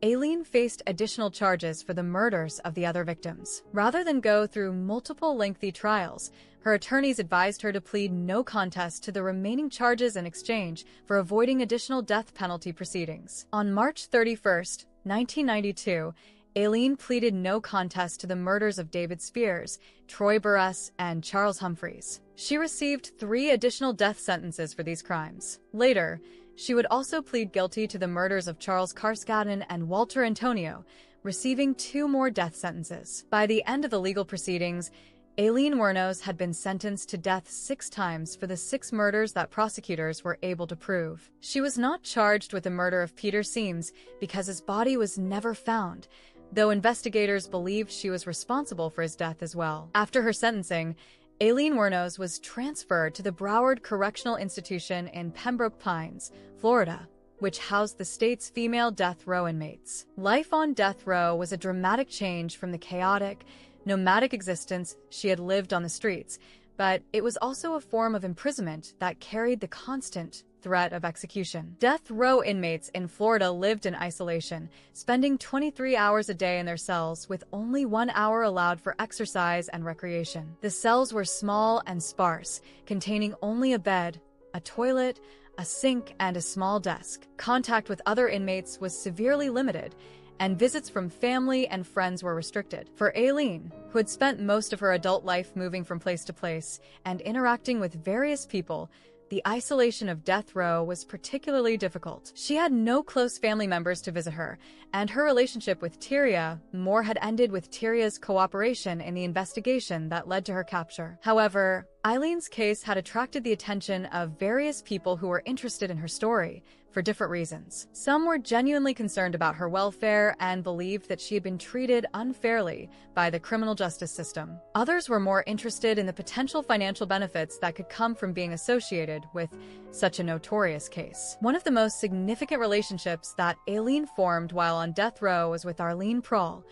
Aileen faced additional charges for the murders of the other victims. Rather than go through multiple lengthy trials, her attorneys advised her to plead no contest to the remaining charges in exchange for avoiding additional death penalty proceedings. On March 31st, 1992, Aileen pleaded no contest to the murders of David Spears, Troy Burress, and Charles Humphreys. She received 3 additional death sentences for these crimes. Later, she would also plead guilty to the murders of Charles Carskadden and Walter Antonio, receiving 2 more death sentences. By the end of the legal proceedings, Aileen Wuornos had been sentenced to death 6 times for the 6 murders that prosecutors were able to prove. She was not charged with the murder of Peter Seams because his body was never found, though investigators believed she was responsible for his death as well. After her sentencing, Aileen Wuornos was transferred to the Broward Correctional Institution in Pembroke Pines, Florida, which housed the state's female death row inmates. Life on death row was a dramatic change from the chaotic, nomadic existence she had lived on the streets, but it was also a form of imprisonment that carried the constant threat of execution. Death row inmates in Florida lived in isolation, spending 23 hours a day in their cells with only 1 hour allowed for exercise and recreation. The cells were small and sparse, containing only a bed, a toilet, a sink, and a small desk. Contact with other inmates was severely limited, and visits from family and friends were restricted. For Aileen, who had spent most of her adult life moving from place to place and interacting with various people, the isolation of death row was particularly difficult. She had no close family members to visit her, and her relationship with Tyria Moore had ended with Tyria's cooperation in the investigation that led to her capture. However, Aileen's case had attracted the attention of various people who were interested in her story, for different reasons. Some were genuinely concerned about her welfare and believed that she had been treated unfairly by the criminal justice system. Others were more interested in the potential financial benefits that could come from being associated with such a notorious case. One of the most significant relationships that Aileen formed while on death row was with Arlene Prawl,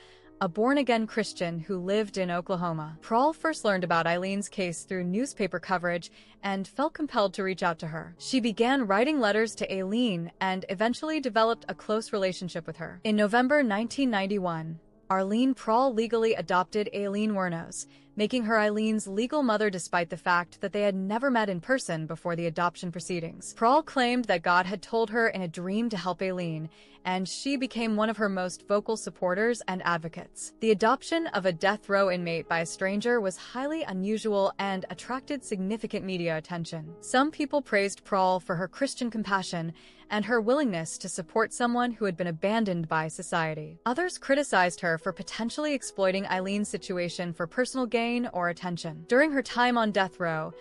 a born-again Christian who lived in Oklahoma. Prawl first learned about Aileen's case through newspaper coverage and felt compelled to reach out to her. She began writing letters to Aileen and eventually developed a close relationship with her. In November 1991, Arlene Prawl legally adopted Aileen Wuornos, making her Aileen's legal mother despite the fact that they had never met in person before the adoption proceedings. Prawl claimed that God had told her in a dream to help Aileen, and she became one of her most vocal supporters and advocates. The adoption of a death row inmate by a stranger was highly unusual and attracted significant media attention. Some people praised Prawl for her Christian compassion and her willingness to support someone who had been abandoned by society. Others criticized her for potentially exploiting Aileen's situation for personal gain or attention. During her time on death row,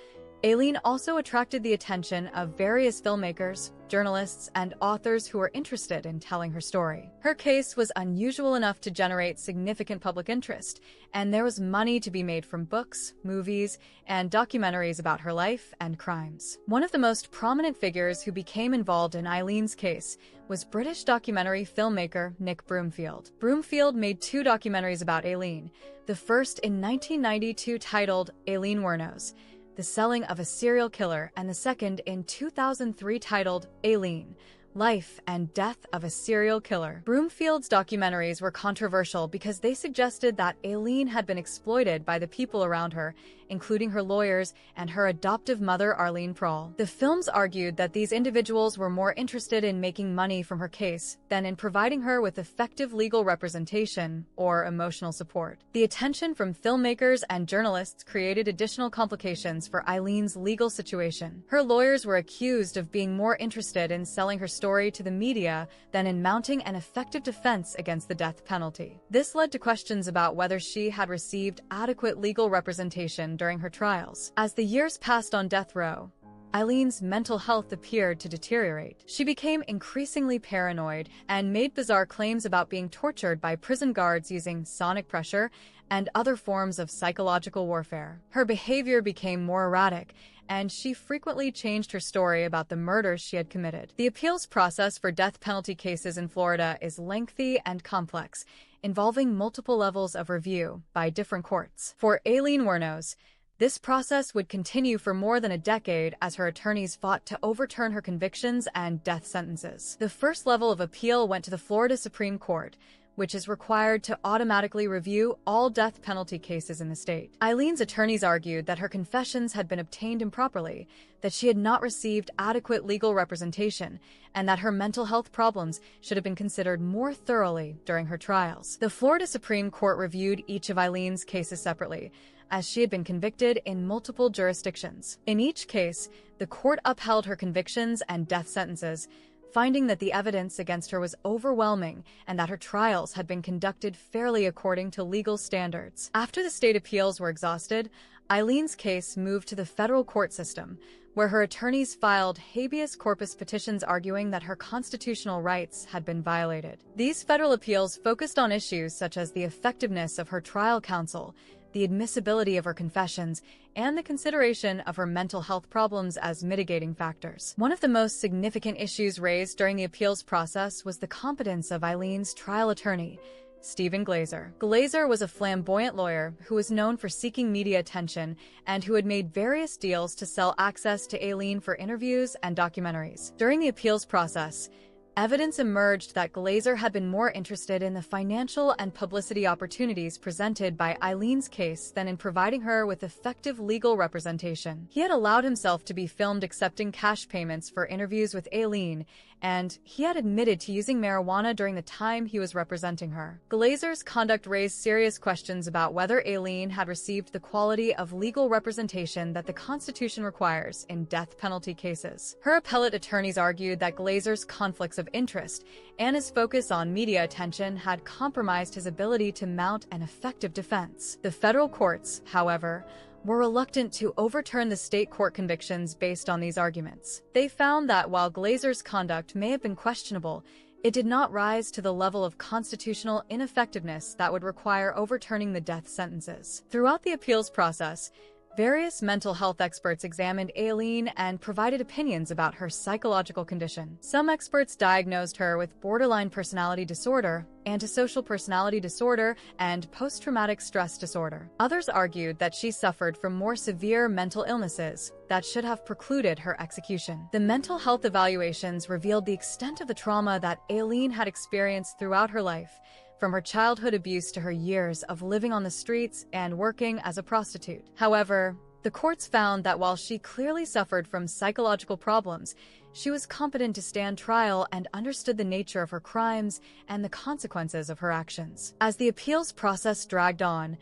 Aileen also attracted the attention of various filmmakers, journalists, and authors who were interested in telling her story. Her case was unusual enough to generate significant public interest, and there was money to be made from books, movies, and documentaries about her life and crimes. One of the most prominent figures who became involved in Aileen's case was British documentary filmmaker Nick Broomfield. Broomfield made 2 documentaries about Aileen, the first in 1992 titled Aileen Wuornos, The Selling of a Serial Killer, and the second in 2003 titled Aileen, Life and Death of a Serial Killer. Broomfield's documentaries were controversial because they suggested that Aileen had been exploited by the people around her, including her lawyers and her adoptive mother, Arlene Prawl. The films argued that these individuals were more interested in making money from her case than in providing her with effective legal representation or emotional support. The attention from filmmakers and journalists created additional complications for Aileen's legal situation. Her lawyers were accused of being more interested in selling her story to the media than in mounting an effective defense against the death penalty. This led to questions about whether she had received adequate legal representation during her trials. As the years passed on death row, Aileen's mental health appeared to deteriorate. She became increasingly paranoid and made bizarre claims about being tortured by prison guards using sonic pressure and other forms of psychological warfare. Her behavior became more erratic, and she frequently changed her story about the murders she had committed. The appeals process for death penalty cases in Florida is lengthy and complex, involving multiple levels of review by different courts. For Aileen Wuornos, this process would continue for more than a decade as her attorneys fought to overturn her convictions and death sentences. The first level of appeal went to the Florida Supreme Court, which is required to automatically review all death penalty cases in the state. Aileen's attorneys argued that her confessions had been obtained improperly, that she had not received adequate legal representation, and that her mental health problems should have been considered more thoroughly during her trials. The Florida Supreme Court reviewed each of Aileen's cases separately, as she had been convicted in multiple jurisdictions. In each case, the court upheld her convictions and death sentences, finding that the evidence against her was overwhelming and that her trials had been conducted fairly according to legal standards. After the state appeals were exhausted, Aileen's case moved to the federal court system, where her attorneys filed habeas corpus petitions arguing that her constitutional rights had been violated. These federal appeals focused on issues such as the effectiveness of her trial counsel, the admissibility of her confessions, and the consideration of her mental health problems as mitigating factors. One of the most significant issues raised during the appeals process was the competence of Aileen's trial attorney, Stephen Glazer. Glazer was a flamboyant lawyer who was known for seeking media attention and who had made various deals to sell access to Aileen for interviews and documentaries. During the appeals process, evidence emerged that Glazer had been more interested in the financial and publicity opportunities presented by Aileen's case than in providing her with effective legal representation. He had allowed himself to be filmed accepting cash payments for interviews with Aileen, and he had admitted to using marijuana during the time he was representing her. Glazer's conduct raised serious questions about whether Aileen had received the quality of legal representation that the Constitution requires in death penalty cases. Her appellate attorneys argued that Glazer's conflicts of interest and his focus on media attention had compromised his ability to mount an effective defense. The federal courts, however, were reluctant to overturn the state court convictions based on these arguments. They found that while Glazer's conduct may have been questionable, it did not rise to the level of constitutional ineffectiveness that would require overturning the death sentences. Throughout the appeals process, various mental health experts examined Aileen and provided opinions about her psychological condition. Some experts diagnosed her with borderline personality disorder, antisocial personality disorder, and post-traumatic stress disorder. Others argued that she suffered from more severe mental illnesses that should have precluded her execution. The mental health evaluations revealed the extent of the trauma that Aileen had experienced throughout her life, from her childhood abuse to her years of living on the streets and working as a prostitute. However, the courts found that while she clearly suffered from psychological problems, she was competent to stand trial and understood the nature of her crimes and the consequences of her actions. As the appeals process dragged on,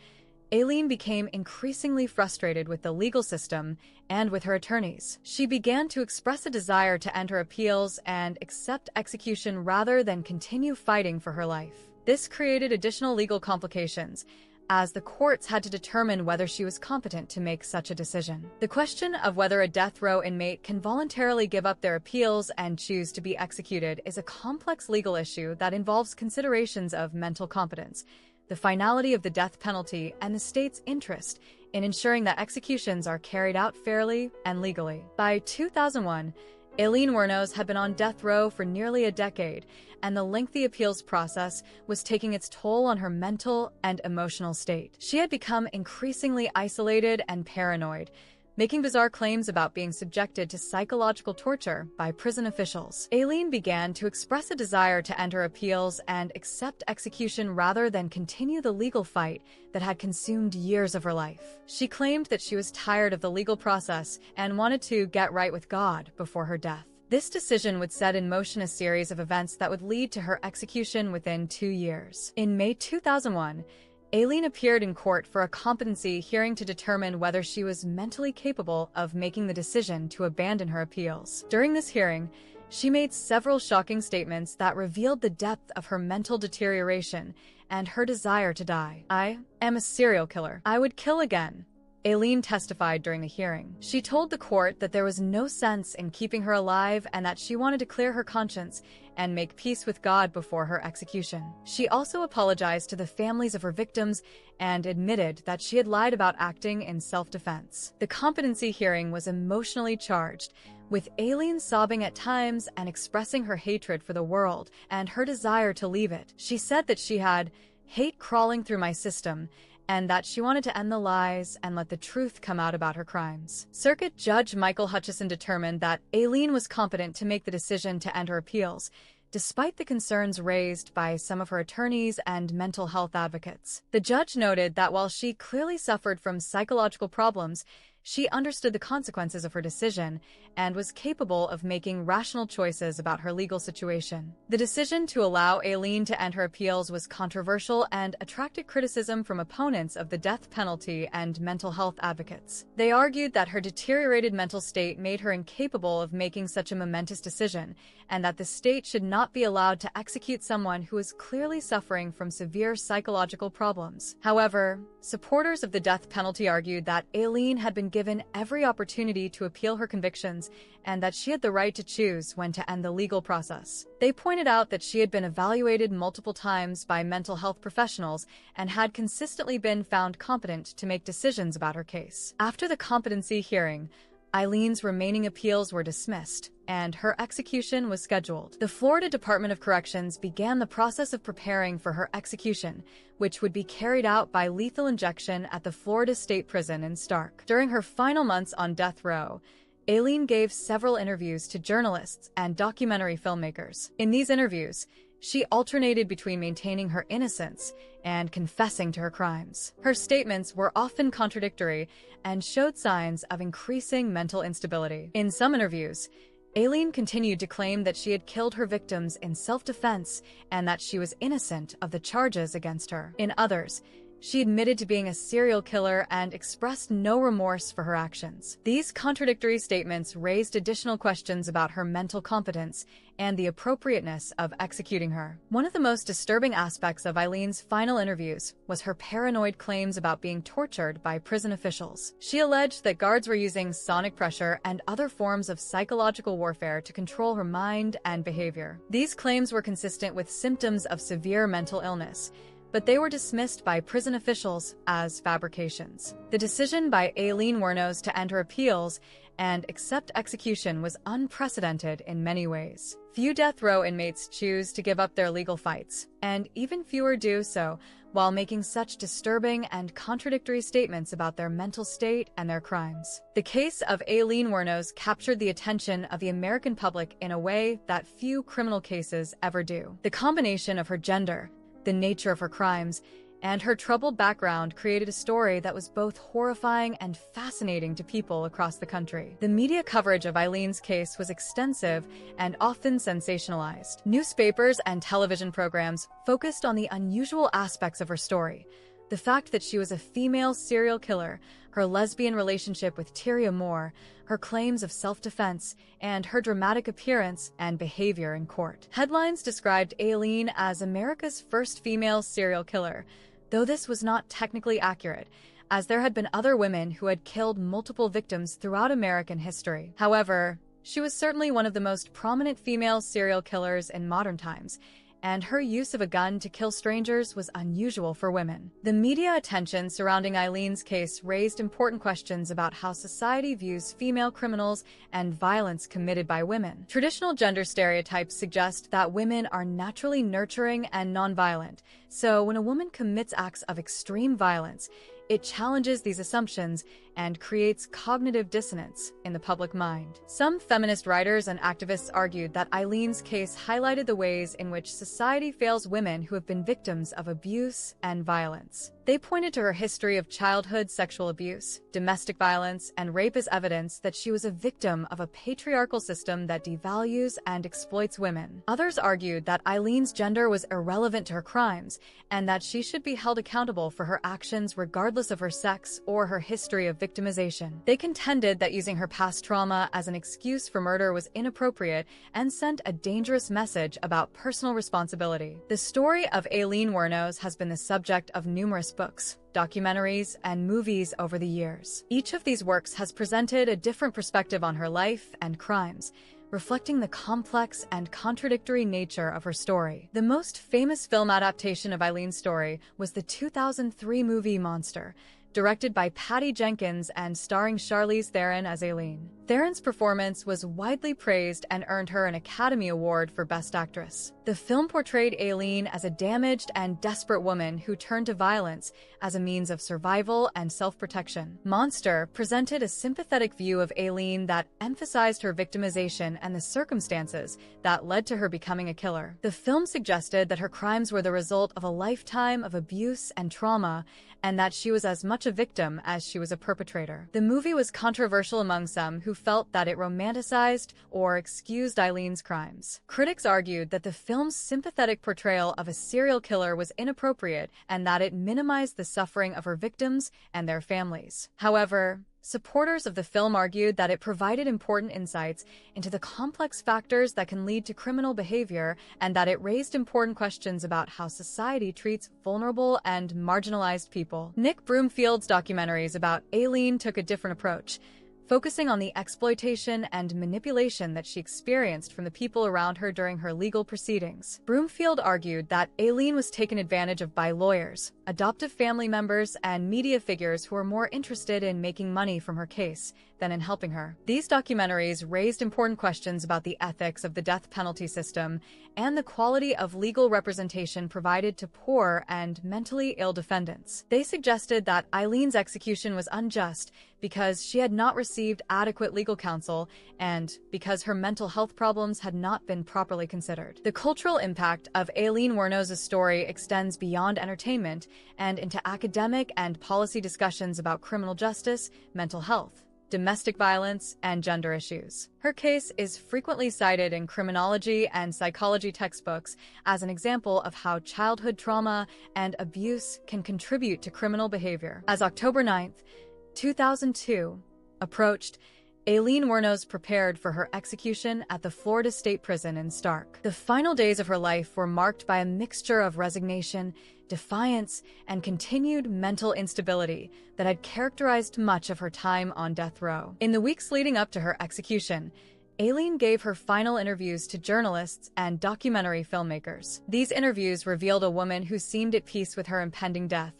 Aileen became increasingly frustrated with the legal system and with her attorneys. She began to express a desire to end her appeals and accept execution rather than continue fighting for her life. This created additional legal complications, as the courts had to determine whether she was competent to make such a decision. The question of whether a death row inmate can voluntarily give up their appeals and choose to be executed is a complex legal issue that involves considerations of mental competence, the finality of the death penalty, and the state's interest in ensuring that executions are carried out fairly and legally. By 2001, Aileen Wuornos had been on death row for nearly a decade, and the lengthy appeals process was taking its toll on her mental and emotional state. She had become increasingly isolated and paranoid, making bizarre claims about being subjected to psychological torture by prison officials. Aileen began to express a desire to end her appeals and accept execution rather than continue the legal fight that had consumed years of her life. She claimed that she was tired of the legal process and wanted to get right with God before her death. This decision would set in motion a series of events that would lead to her execution within 2 years. In May 2001, Aileen appeared in court for a competency hearing to determine whether she was mentally capable of making the decision to abandon her appeals. During this hearing, she made several shocking statements that revealed the depth of her mental deterioration and her desire to die. "I am a serial killer. I would kill again," Aileen testified during the hearing. She told the court that there was no sense in keeping her alive and that she wanted to clear her conscience and make peace with God before her execution. She also apologized to the families of her victims and admitted that she had lied about acting in self-defense. The competency hearing was emotionally charged, with Aileen sobbing at times and expressing her hatred for the world and her desire to leave it. She said that she had hate crawling through my system and that she wanted to end the lies and let the truth come out about her crimes. Circuit Judge Michael Hutchison determined that Aileen was competent to make the decision to end her appeals, despite the concerns raised by some of her attorneys and mental health advocates. The judge noted that while she clearly suffered from psychological problems, she understood the consequences of her decision and was capable of making rational choices about her legal situation. The decision to allow Aileen to end her appeals was controversial and attracted criticism from opponents of the death penalty and mental health advocates. They argued that her deteriorated mental state made her incapable of making such a momentous decision, and that the state should not be allowed to execute someone who is clearly suffering from severe psychological problems. However, supporters of the death penalty argued that Aileen had been given every opportunity to appeal her convictions and that she had the right to choose when to end the legal process. They pointed out that she had been evaluated multiple times by mental health professionals and had consistently been found competent to make decisions about her case. After the competency hearing, Aileen's remaining appeals were dismissed, and her execution was scheduled. The Florida Department of Corrections began the process of preparing for her execution, which would be carried out by lethal injection at the Florida State Prison in Stark. During her final months on death row, Aileen gave several interviews to journalists and documentary filmmakers. In these interviews, she alternated between maintaining her innocence and confessing to her crimes. Her statements were often contradictory and showed signs of increasing mental instability. In some interviews, Aileen continued to claim that she had killed her victims in self-defense and that she was innocent of the charges against her. In others, she admitted to being a serial killer and expressed no remorse for her actions. These contradictory statements raised additional questions about her mental competence and the appropriateness of executing her. One of the most disturbing aspects of Aileen's final interviews was her paranoid claims about being tortured by prison officials. She alleged that guards were using sonic pressure and other forms of psychological warfare to control her mind and behavior. These claims were consistent with symptoms of severe mental illness, but they were dismissed by prison officials as fabrications. The decision by Aileen Wuornos to enter appeals and accept execution was unprecedented in many ways. Few death row inmates choose to give up their legal fights, and even fewer do so while making such disturbing and contradictory statements about their mental state and their crimes. The case of Aileen Wuornos captured the attention of the American public in a way that few criminal cases ever do. The combination of her gender, the nature of her crimes, and her troubled background created a story that was both horrifying and fascinating to people across the country. The media coverage of Aileen's case was extensive and often sensationalized. Newspapers and television programs focused on the unusual aspects of her story: the fact that she was a female serial killer, her lesbian relationship with Tyria Moore, her claims of self-defense, and her dramatic appearance and behavior in court. Headlines described Aileen as America's first female serial killer, though this was not technically accurate, as there had been other women who had killed multiple victims throughout American history. However, she was certainly one of the most prominent female serial killers in modern times, and her use of a gun to kill strangers was unusual for women. The media attention surrounding Aileen's case raised important questions about how society views female criminals and violence committed by women. Traditional gender stereotypes suggest that women are naturally nurturing and nonviolent, so when a woman commits acts of extreme violence, it challenges these assumptions and creates cognitive dissonance in the public mind. Some feminist writers and activists argued that Aileen's case highlighted the ways in which society fails women who have been victims of abuse and violence. They pointed to her history of childhood sexual abuse, domestic violence, and rape as evidence that she was a victim of a patriarchal system that devalues and exploits women. Others argued that Aileen's gender was irrelevant to her crimes, and that she should be held accountable for her actions regardless of her sex or her history of victimization. They contended that using her past trauma as an excuse for murder was inappropriate and sent a dangerous message about personal responsibility. The story of Aileen Wuornos has been the subject of numerous books, documentaries, and movies over the years. Each of these works has presented a different perspective on her life and crimes, reflecting the complex and contradictory nature of her story. The most famous film adaptation of Aileen's story was the 2003 movie Monster, directed by Patty Jenkins and starring Charlize Theron as Aileen. Theron's performance was widely praised and earned her an Academy Award for Best Actress. The film portrayed Aileen as a damaged and desperate woman who turned to violence as a means of survival and self-protection. Monster presented a sympathetic view of Aileen that emphasized her victimization and the circumstances that led to her becoming a killer. The film suggested that her crimes were the result of a lifetime of abuse and trauma, and that she was as much a victim as she was a perpetrator. The movie was controversial among some who felt that it romanticized or excused Aileen's crimes. Critics argued that the film's sympathetic portrayal of a serial killer was inappropriate and that it minimized the suffering of her victims and their families. However, supporters of the film argued that it provided important insights into the complex factors that can lead to criminal behavior and that it raised important questions about how society treats vulnerable and marginalized people. Nick Broomfield's documentaries about Aileen took a different approach, focusing on the exploitation and manipulation that she experienced from the people around her during her legal proceedings. Broomfield argued that Aileen was taken advantage of by lawyers, adoptive family members, and media figures who were more interested in making money from her case than in helping her. These documentaries raised important questions about the ethics of the death penalty system and the quality of legal representation provided to poor and mentally ill defendants. They suggested that Aileen's execution was unjust because she had not received adequate legal counsel and because her mental health problems had not been properly considered. The cultural impact of Aileen Wuornos' story extends beyond entertainment and into academic and policy discussions about criminal justice, mental health, domestic violence, and gender issues. Her case is frequently cited in criminology and psychology textbooks as an example of how childhood trauma and abuse can contribute to criminal behavior. As October 9th, 2002 approached, Aileen Wuornos prepared for her execution at the Florida State Prison in Stark. The final days of her life were marked by a mixture of resignation, defiance, and continued mental instability that had characterized much of her time on death row. In the weeks leading up to her execution, Aileen gave her final interviews to journalists and documentary filmmakers. These interviews revealed a woman who seemed at peace with her impending death,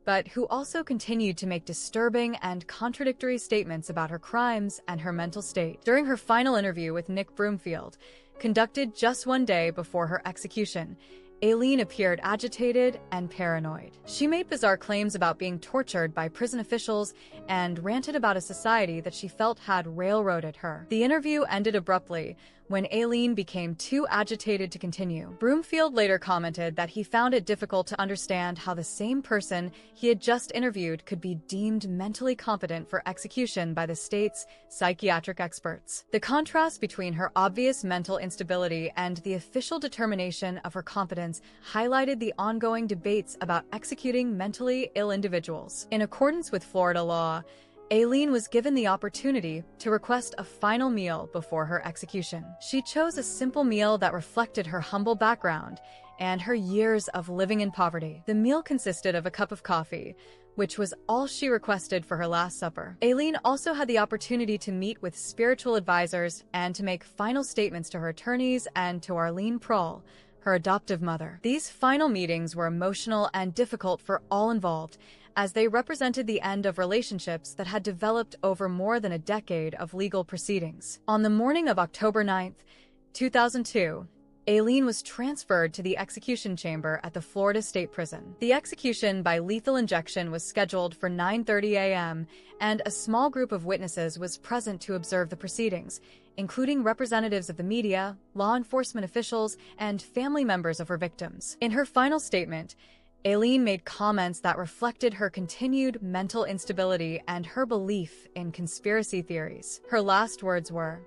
but who also continued to make disturbing and contradictory statements about her crimes and her mental state. During her final interview with Nick Broomfield, conducted just one day before her execution, Aileen appeared agitated and paranoid. She made bizarre claims about being tortured by prison officials and ranted about a society that she felt had railroaded her. The interview ended abruptly when Aileen became too agitated to continue. Broomfield later commented that he found it difficult to understand how the same person he had just interviewed could be deemed mentally competent for execution by the state's psychiatric experts. The contrast between her obvious mental instability and the official determination of her competence highlighted the ongoing debates about executing mentally ill individuals. In accordance with Florida law, Aileen was given the opportunity to request a final meal before her execution. She chose a simple meal that reflected her humble background and her years of living in poverty. The meal consisted of a cup of coffee, which was all she requested for her last supper. Aileen also had the opportunity to meet with spiritual advisors and to make final statements to her attorneys and to Arlene Prohl, her adoptive mother. These final meetings were emotional and difficult for all involved, as they represented the end of relationships that had developed over more than a decade of legal proceedings. On the morning of October 9th, 2002, Aileen was transferred to the execution chamber at the Florida State Prison. The execution by lethal injection was scheduled for 9:30 a.m., and a small group of witnesses was present to observe the proceedings, including representatives of the media, law enforcement officials, and family members of her victims. In her final statement, Aileen made comments that reflected her continued mental instability and her belief in conspiracy theories. Her last words were,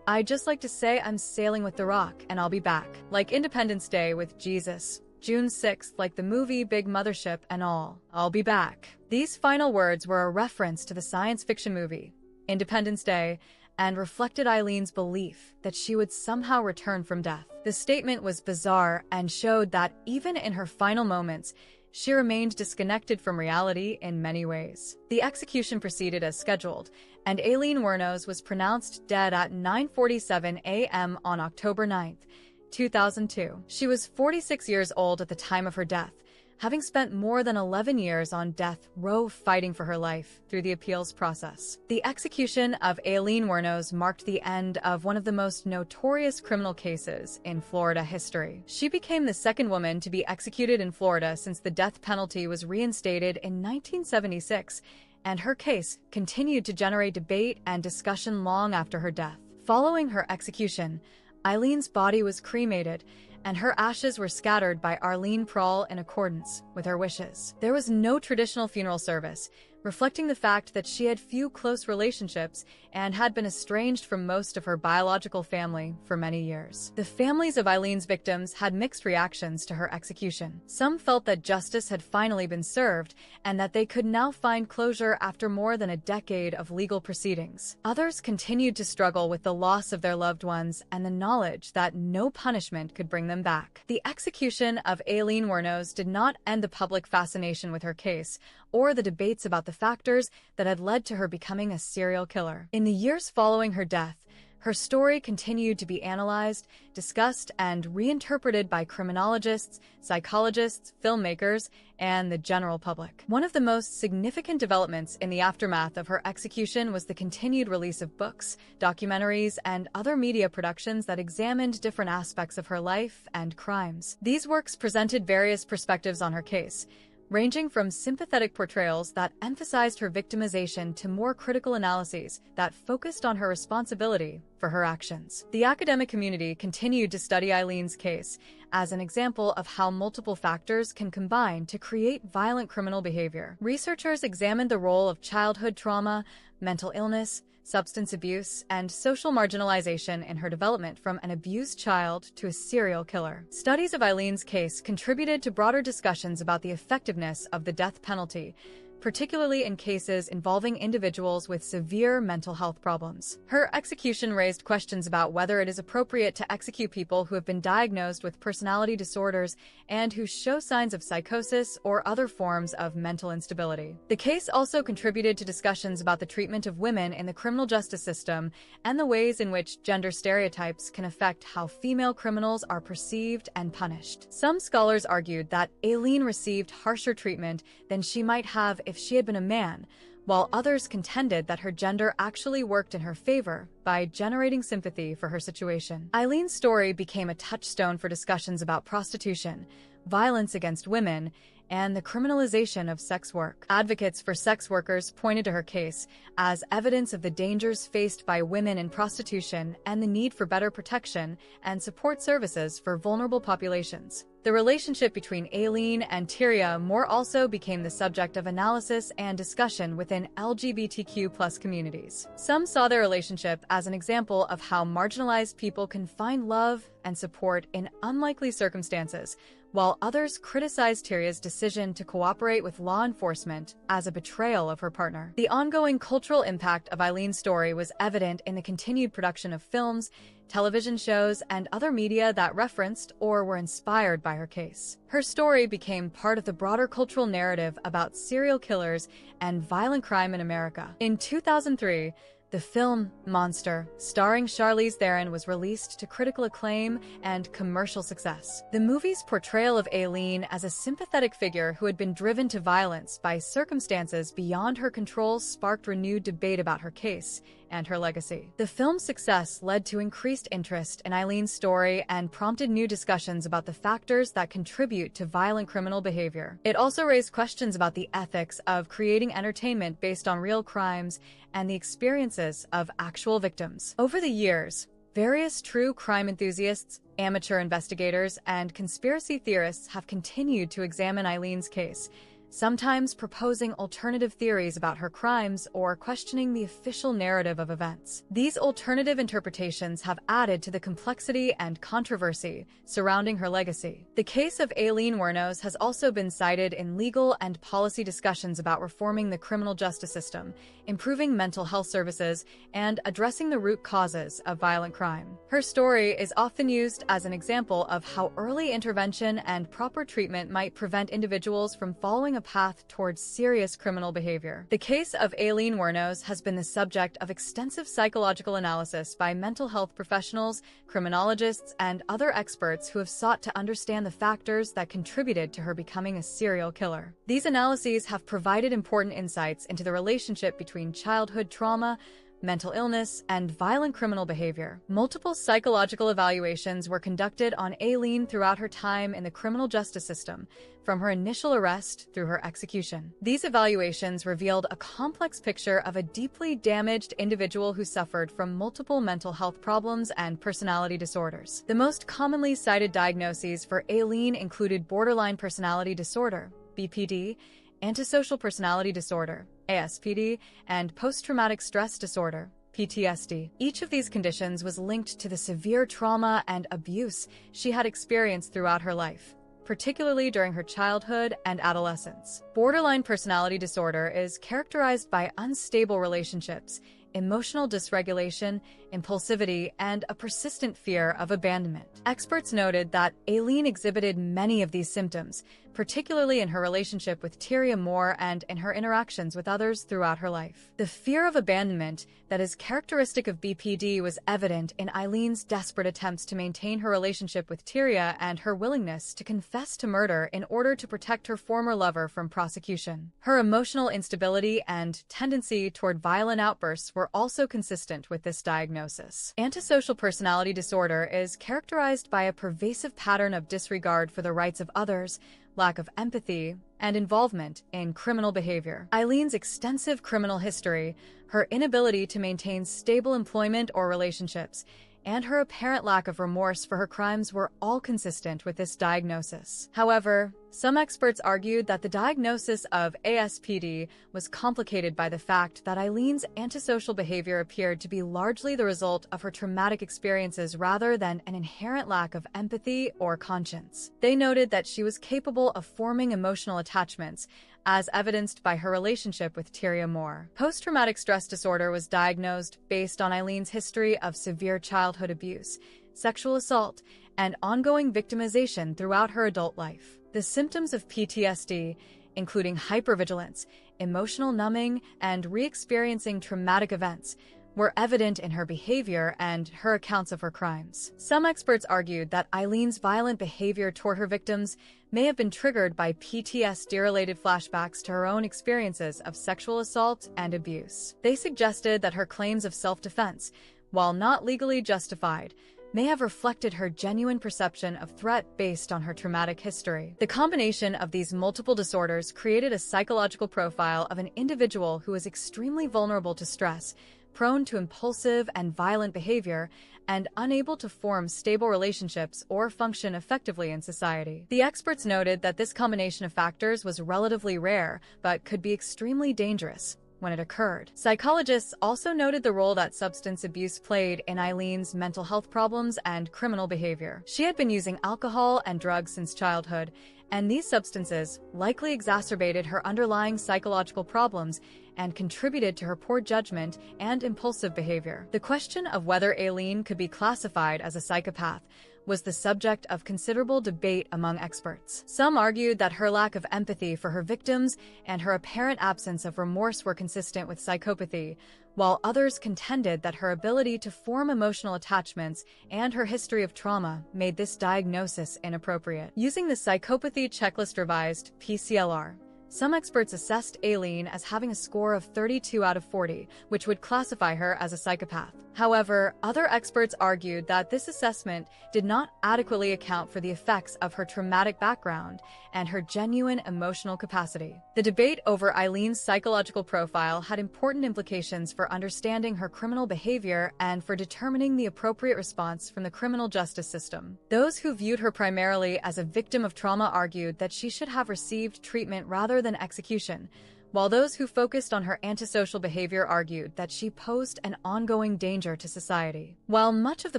"I'd just like to say I'm sailing with the Rock, and I'll be back. Like Independence Day with Jesus, June 6th, like the movie Big Mothership and all. I'll be back." These final words were a reference to the science fiction movie, Independence Day, and reflected Aileen's belief that she would somehow return from death. The statement was bizarre and showed that even in her final moments, she remained disconnected from reality in many ways. The execution proceeded as scheduled, and Aileen Wuornos was pronounced dead at 9:47 a.m. on October 9th, 2002. She was 46 years old at the time of her death, having spent more than 11 years on death row fighting for her life through the appeals process. The execution of Aileen Wuornos marked the end of one of the most notorious criminal cases in Florida history. She became the second woman to be executed in Florida since the death penalty was reinstated in 1976, and her case continued to generate debate and discussion long after her death. Following her execution, Aileen's body was cremated, and her ashes were scattered by Arlene Prohl in accordance with her wishes. There was no traditional funeral service, reflecting the fact that she had few close relationships and had been estranged from most of her biological family for many years. The families of Aileen's victims had mixed reactions to her execution. Some felt that justice had finally been served and that they could now find closure after more than a decade of legal proceedings. Others continued to struggle with the loss of their loved ones and the knowledge that no punishment could bring them back. The execution of Aileen Wuornos did not end the public fascination with her case or the debates about the factors that had led to her becoming a serial killer. In the years following her death, Her story continued to be analyzed, discussed, and reinterpreted by criminologists, psychologists, filmmakers, and the general public. One of the most significant developments in the aftermath of her execution was the continued release of books, documentaries, and other media productions that examined different aspects of her life and crimes. These works presented various perspectives on her case, ranging from sympathetic portrayals that emphasized her victimization to more critical analyses that focused on her responsibility for her actions. The academic community continued to study Aileen's case as an example of how multiple factors can combine to create violent criminal behavior. Researchers examined the role of childhood trauma, mental illness, substance abuse, and social marginalization in her development from an abused child to a serial killer. Studies of Aileen's case contributed to broader discussions about the effectiveness of the death penalty, particularly in cases involving individuals with severe mental health problems. Her execution raised questions about whether it is appropriate to execute people who have been diagnosed with personality disorders and who show signs of psychosis or other forms of mental instability. The case also contributed to discussions about the treatment of women in the criminal justice system and the ways in which gender stereotypes can affect how female criminals are perceived and punished. Some scholars argued that Aileen received harsher treatment than she might have if she had been a man, while others contended that her gender actually worked in her favor by generating sympathy for her situation. Aileen's story became a touchstone for discussions about prostitution, violence against women, and the criminalization of sex work. Advocates for sex workers pointed to her case as evidence of the dangers faced by women in prostitution and the need for better protection and support services for vulnerable populations. The relationship between Aileen and Tyria Moore also became the subject of analysis and discussion within LGBTQ+ communities. Some saw their relationship as an example of how marginalized people can find love and support in unlikely circumstances, while others criticized Tyria's decision to cooperate with law enforcement as a betrayal of her partner. The ongoing cultural impact of Aileen's story was evident in the continued production of films, television shows, and other media that referenced or were inspired by her case. Her story became part of the broader cultural narrative about serial killers and violent crime in America. In 2003, the film Monster, starring Charlize Theron, was released to critical acclaim and commercial success. The movie's portrayal of Aileen as a sympathetic figure who had been driven to violence by circumstances beyond her control sparked renewed debate about her case and her legacy. The film's success led to increased interest in Aileen's story and prompted new discussions about the factors that contribute to violent criminal behavior. It also raised questions about the ethics of creating entertainment based on real crimes and the experiences of actual victims. Over the years, various true crime enthusiasts, amateur investigators, and conspiracy theorists have continued to examine Aileen's case, sometimes proposing alternative theories about her crimes or questioning the official narrative of events. These alternative interpretations have added to the complexity and controversy surrounding her legacy. The case of Aileen Wuornos has also been cited in legal and policy discussions about reforming the criminal justice system, improving mental health services, and addressing the root causes of violent crime. Her story is often used as an example of how early intervention and proper treatment might prevent individuals from following a path towards serious criminal behavior. The case of Aileen Wuornos has been the subject of extensive psychological analysis by mental health professionals, criminologists, and other experts who have sought to understand the factors that contributed to her becoming a serial killer. These analyses have provided important insights into the relationship between childhood trauma, mental illness, and violent criminal behavior. Multiple psychological evaluations were conducted on Aileen throughout her time in the criminal justice system, from her initial arrest through her execution. These evaluations revealed a complex picture of a deeply damaged individual who suffered from multiple mental health problems and personality disorders. The most commonly cited diagnoses for Aileen included borderline personality disorder, BPD, antisocial personality disorder, ASPD, and post-traumatic stress disorder, PTSD. Each of these conditions was linked to the severe trauma and abuse she had experienced throughout her life, particularly during her childhood and adolescence. Borderline personality disorder is characterized by unstable relationships, emotional dysregulation, impulsivity, and a persistent fear of abandonment. Experts noted that Aileen exhibited many of these symptoms, particularly in her relationship with Tyria Moore and in her interactions with others throughout her life. The fear of abandonment that is characteristic of BPD was evident in Aileen's desperate attempts to maintain her relationship with Tyria and her willingness to confess to murder in order to protect her former lover from prosecution. Her emotional instability and tendency toward violent outbursts were also consistent with this diagnosis. Antisocial personality disorder is characterized by a pervasive pattern of disregard for the rights of others, lack of empathy, and involvement in criminal behavior. Aileen's extensive criminal history, her inability to maintain stable employment or relationships, and her apparent lack of remorse for her crimes were all consistent with this diagnosis. However, some experts argued that the diagnosis of ASPD was complicated by the fact that Aileen's antisocial behavior appeared to be largely the result of her traumatic experiences rather than an inherent lack of empathy or conscience. They noted that she was capable of forming emotional attachments, as evidenced by her relationship with Tyria Moore. Post-traumatic stress disorder was diagnosed based on Aileen's history of severe childhood abuse, sexual assault, and ongoing victimization throughout her adult life. The symptoms of PTSD, including hypervigilance, emotional numbing, and re-experiencing traumatic events, were evident in her behavior and her accounts of her crimes. Some experts argued that Aileen's violent behavior toward her victims may have been triggered by PTSD-related flashbacks to her own experiences of sexual assault and abuse. They suggested that her claims of self-defense, while not legally justified, may have reflected her genuine perception of threat based on her traumatic history. The combination of these multiple disorders created a psychological profile of an individual who is extremely vulnerable to stress, prone to impulsive and violent behavior, and unable to form stable relationships or function effectively in society. The experts noted that this combination of factors was relatively rare, but could be extremely dangerous when it occurred. Psychologists also noted the role that substance abuse played in Aileen's mental health problems and criminal behavior. She had been using alcohol and drugs since childhood, and these substances likely exacerbated her underlying psychological problems and contributed to her poor judgment and impulsive behavior. The question of whether Aileen could be classified as a psychopath was the subject of considerable debate among experts. Some argued that her lack of empathy for her victims and her apparent absence of remorse were consistent with psychopathy, while others contended that her ability to form emotional attachments and her history of trauma made this diagnosis inappropriate. Using the Psychopathy Checklist Revised (PCLR), some experts assessed Aileen as having a score of 32 out of 40, which would classify her as a psychopath. However, other experts argued that this assessment did not adequately account for the effects of her traumatic background and her genuine emotional capacity. The debate over Aileen's psychological profile had important implications for understanding her criminal behavior and for determining the appropriate response from the criminal justice system. Those who viewed her primarily as a victim of trauma argued that she should have received treatment rather than execution, while those who focused on her antisocial behavior argued that she posed an ongoing danger to society. While much of the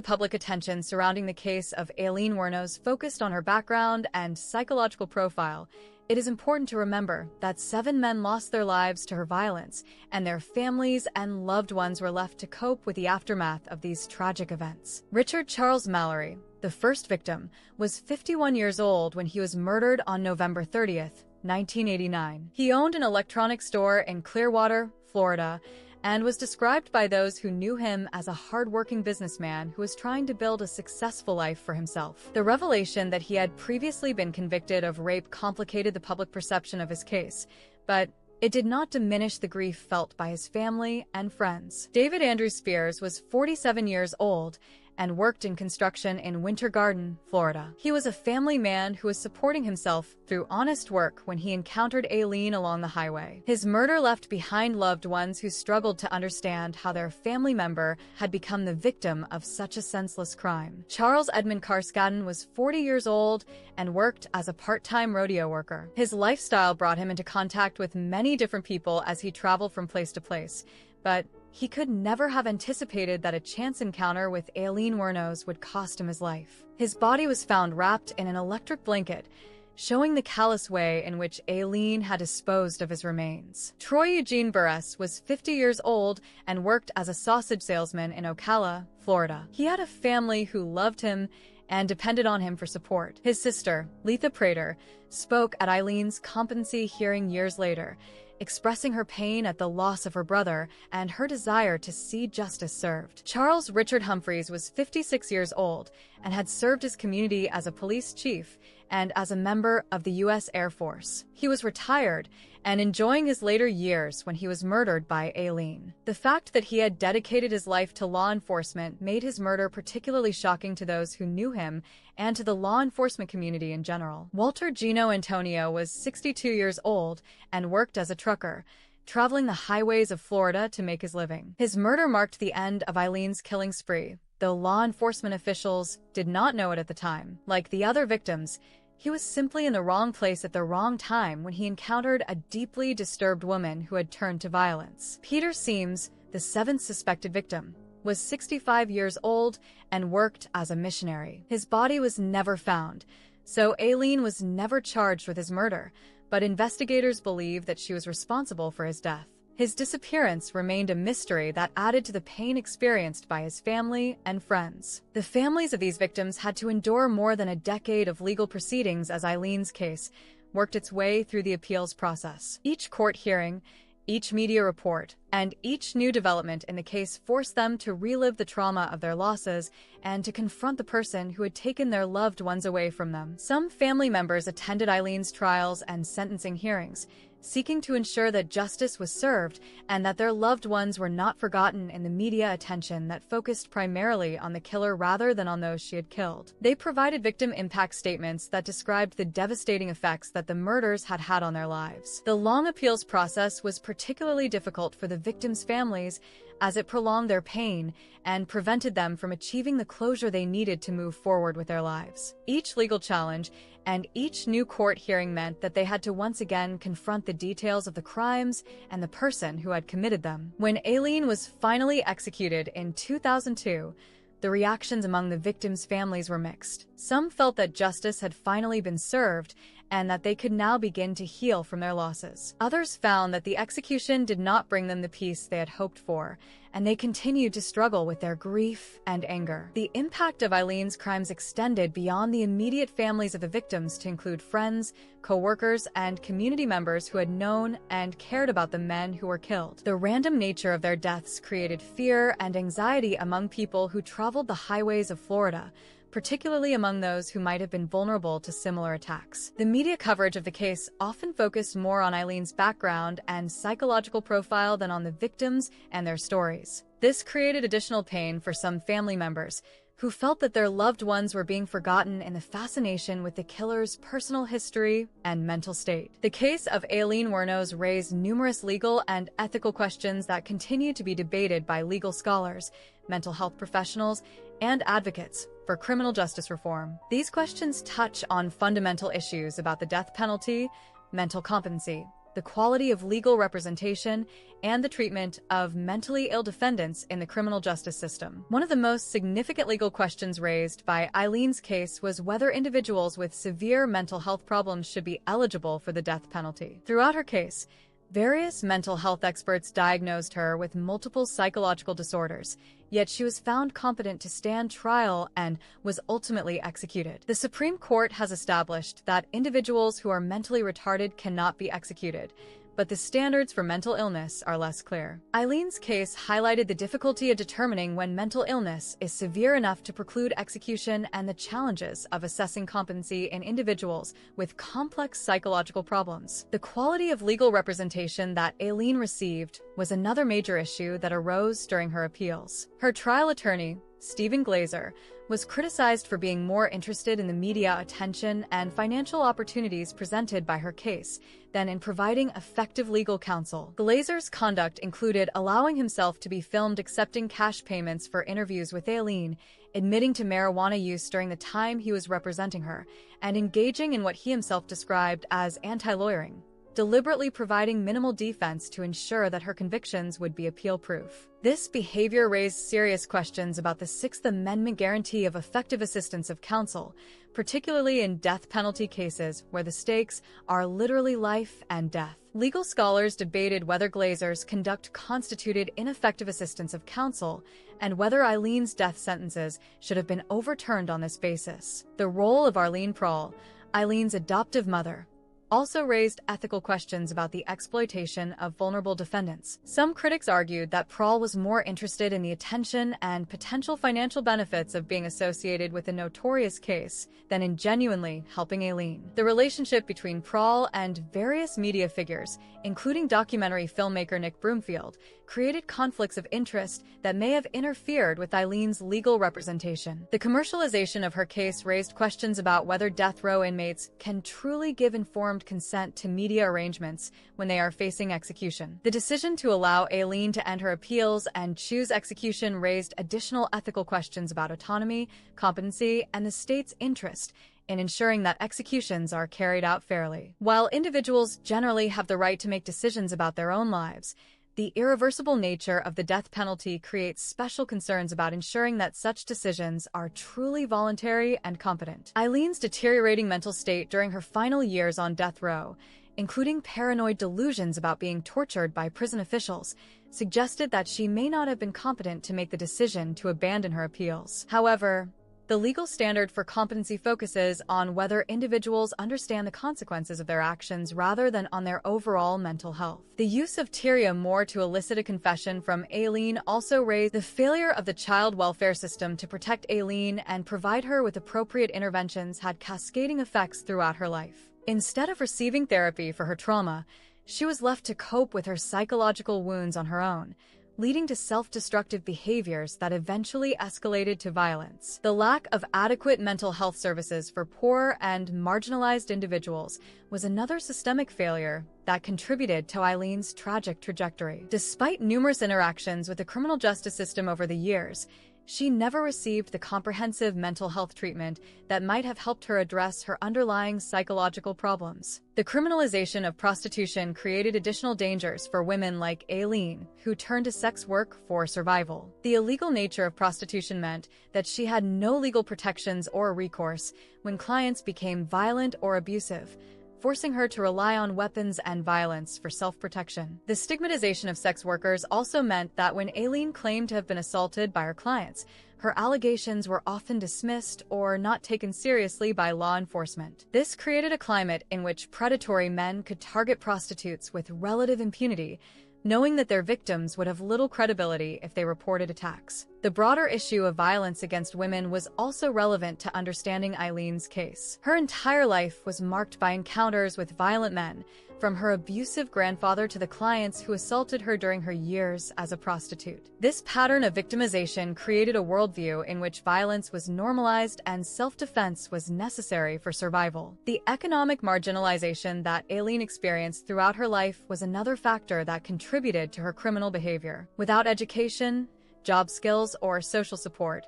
public attention surrounding the case of Aileen Wuornos focused on her background and psychological profile, it is important to remember that 7 men lost their lives to her violence, and their families and loved ones were left to cope with the aftermath of these tragic events. Richard Charles Mallory, the first victim, was 51 years old when he was murdered on November 30th, 1989. He owned an electronics store in Clearwater, Florida, and was described by those who knew him as a hard-working businessman who was trying to build a successful life for himself. The revelation that he had previously been convicted of rape complicated the public perception of his case, but it did not diminish the grief felt by his family and friends. David Andrew Spears was 47 years old and worked in construction in Winter Garden, Florida. He was a family man who was supporting himself through honest work when he encountered Aileen along the highway. His murder left behind loved ones who struggled to understand how their family member had become the victim of such a senseless crime. Charles Edmund Carskadden was 40 years old and worked as a part-time rodeo worker. His lifestyle brought him into contact with many different people as he traveled from place to place, but he could never have anticipated that a chance encounter with Aileen Wuornos would cost him his life. His body was found wrapped in an electric blanket, showing the callous way in which Aileen had disposed of his remains. Troy Eugene Burress was 50 years old and worked as a sausage salesman in Ocala, Florida. He had a family who loved him and depended on him for support. His sister, Letha Prater, spoke at Aileen's competency hearing years later, expressing her pain at the loss of her brother and her desire to see justice served. Charles Richard Humphreys was 56 years old and had served his community as a police chief and as a member of the U.S. Air Force. He was retired and enjoying his later years when he was murdered by Aileen. The fact that he had dedicated his life to law enforcement made his murder particularly shocking to those who knew him and to the law enforcement community in general. Walter Gino Antonio was 62 years old and worked as a trucker, traveling the highways of Florida to make his living. His murder marked the end of Aileen's killing spree, though law enforcement officials did not know it at the time. Like the other victims, he was simply in the wrong place at the wrong time when he encountered a deeply disturbed woman who had turned to violence. Peter Seams, the seventh suspected victim, was 65 years old and worked as a missionary. His body was never found, so Aileen was never charged with his murder, but investigators believe that she was responsible for his death. His disappearance remained a mystery that added to the pain experienced by his family and friends. The families of these victims had to endure more than a decade of legal proceedings as Aileen's case worked its way through the appeals process. Each court hearing, each media report, and each new development in the case forced them to relive the trauma of their losses and to confront the person who had taken their loved ones away from them. Some family members attended Aileen's trials and sentencing hearings, seeking to ensure that justice was served and that their loved ones were not forgotten in the media attention that focused primarily on the killer rather than on those she had killed. They provided victim impact statements that described the devastating effects that the murders had had on their lives. The long appeals process was particularly difficult for the victims' families as it prolonged their pain and prevented them from achieving the closure they needed to move forward with their lives. Each legal challenge and each new court hearing meant that they had to once again confront the details of the crimes and the person who had committed them. When Aileen was finally executed in 2002, the reactions among the victims' families were mixed. Some felt that justice had finally been served and that they could now begin to heal from their losses. Others found that the execution did not bring them the peace they had hoped for, and they continued to struggle with their grief and anger. The impact of Aileen's crimes extended beyond the immediate families of the victims to include friends, co-workers, and community members who had known and cared about the men who were killed. The random nature of their deaths created fear and anxiety among people who traveled the highways of Florida, particularly among those who might have been vulnerable to similar attacks. The media coverage of the case often focused more on Aileen's background and psychological profile than on the victims and their stories. This created additional pain for some family members, who felt that their loved ones were being forgotten in the fascination with the killer's personal history and mental state. The case of Aileen Wuornos raised numerous legal and ethical questions that continue to be debated by legal scholars, mental health professionals, and advocates for criminal justice reform. These questions touch on fundamental issues about the death penalty, mental competency, the quality of legal representation, and the treatment of mentally ill defendants in the criminal justice system. One of the most significant legal questions raised by Aileen's case was whether individuals with severe mental health problems should be eligible for the death penalty. Throughout her case, various mental health experts diagnosed her with multiple psychological disorders, yet she was found competent to stand trial and was ultimately executed. The Supreme Court has established that individuals who are mentally retarded cannot be executed, but the standards for mental illness are less clear. Aileen's case highlighted the difficulty of determining when mental illness is severe enough to preclude execution and the challenges of assessing competency in individuals with complex psychological problems. The quality of legal representation that Aileen received was another major issue that arose during her appeals. Her trial attorney, Stephen Glazer, was criticized for being more interested in the media attention and financial opportunities presented by her case than in providing effective legal counsel. Glazer's conduct included allowing himself to be filmed accepting cash payments for interviews with Aileen, admitting to marijuana use during the time he was representing her, and engaging in what he himself described as anti-lawyering. deliberately providing minimal defense to ensure that her convictions would be appeal-proof. This behavior raised serious questions about the Sixth Amendment guarantee of effective assistance of counsel, particularly in death penalty cases where the stakes are literally life and death. Legal scholars debated whether Glazer's conduct constituted ineffective assistance of counsel and whether Aileen's death sentences should have been overturned on this basis. The role of Arlene Prawl, Aileen's adoptive mother, also raised ethical questions about the exploitation of vulnerable defendants. Some critics argued that Prawl was more interested in the attention and potential financial benefits of being associated with a notorious case than in genuinely helping Aileen. The relationship between Prawl and various media figures, including documentary filmmaker Nick Broomfield, created conflicts of interest that may have interfered with Aileen's legal representation. The commercialization of her case raised questions about whether death row inmates can truly give informed consent to media arrangements when they are facing execution. The decision to allow Aileen to end her appeals and choose execution raised additional ethical questions about autonomy, competency, and the state's interest in ensuring that executions are carried out fairly. While individuals generally have the right to make decisions about their own lives, the irreversible nature of the death penalty creates special concerns about ensuring that such decisions are truly voluntary and competent. Aileen's deteriorating mental state during her final years on death row, including paranoid delusions about being tortured by prison officials, suggested that she may not have been competent to make the decision to abandon her appeals. However, the legal standard for competency focuses on whether individuals understand the consequences of their actions rather than on their overall mental health. The use of Tyria Moore to elicit a confession from Aileen also raised the failure of the child welfare system to protect Aileen and provide her with appropriate interventions had cascading effects throughout her life. Instead of receiving therapy for her trauma, she was left to cope with her psychological wounds on her own, leading to self-destructive behaviors that eventually escalated to violence. The lack of adequate mental health services for poor and marginalized individuals was another systemic failure that contributed to Aileen's tragic trajectory. Despite numerous interactions with the criminal justice system over the years, she never received the comprehensive mental health treatment that might have helped her address her underlying psychological problems. The criminalization of prostitution created additional dangers for women like Aileen, who turned to sex work for survival. The illegal nature of prostitution meant that she had no legal protections or recourse when clients became violent or abusive, forcing her to rely on weapons and violence for self-protection. The stigmatization of sex workers also meant that when Aileen claimed to have been assaulted by her clients, her allegations were often dismissed or not taken seriously by law enforcement. This created a climate in which predatory men could target prostitutes with relative impunity, knowing that their victims would have little credibility if they reported attacks. The broader issue of violence against women was also relevant to understanding Aileen's case. Her entire life was marked by encounters with violent men, from her abusive grandfather to the clients who assaulted her during her years as a prostitute. This pattern of victimization created a worldview in which violence was normalized and self-defense was necessary for survival. The economic marginalization that Aileen experienced throughout her life was another factor that contributed to her criminal behavior. Without education, job skills, or social support,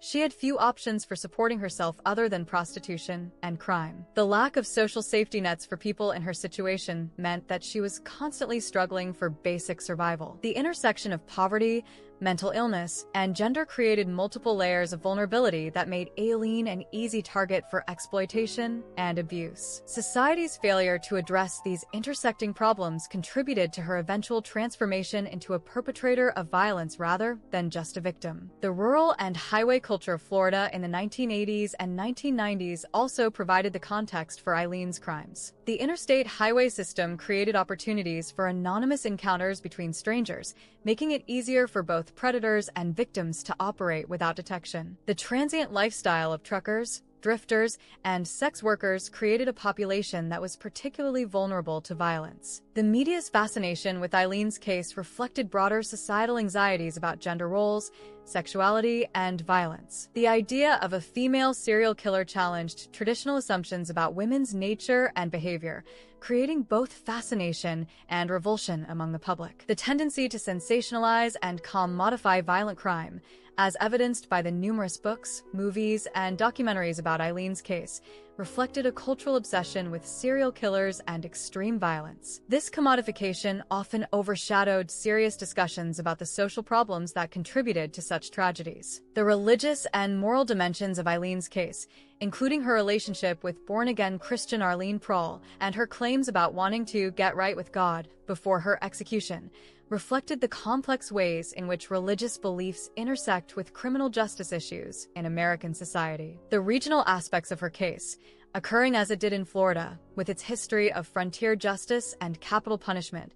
she had few options for supporting herself other than prostitution and crime. The lack of social safety nets for people in her situation meant that she was constantly struggling for basic survival. The intersection of poverty, mental illness, and gender created multiple layers of vulnerability that made Aileen an easy target for exploitation and abuse. Society's failure to address these intersecting problems contributed to her eventual transformation into a perpetrator of violence rather than just a victim. The rural and highway culture of Florida in the 1980s and 1990s also provided the context for Aileen's crimes. The interstate highway system created opportunities for anonymous encounters between strangers, making it easier for both predators and victims to operate without detection. The transient lifestyle of truckers, drifters, and sex workers created a population that was particularly vulnerable to violence. The media's fascination with Aileen's case reflected broader societal anxieties about gender roles, sexuality, and violence. The idea of a female serial killer challenged traditional assumptions about women's nature and behavior, creating both fascination and revulsion among the public. The tendency to sensationalize and commodify violent crime, as evidenced by the numerous books, movies, and documentaries about Aileen's case, reflected a cultural obsession with serial killers and extreme violence. This commodification often overshadowed serious discussions about the social problems that contributed to such tragedies. The religious and moral dimensions of Aileen's case, including her relationship with born-again Christian Arlene Prawl and her claims about wanting to get right with God before her execution, reflected the complex ways in which religious beliefs intersect with criminal justice issues in American society. The regional aspects of her case, occurring as it did in Florida, with its history of frontier justice and capital punishment,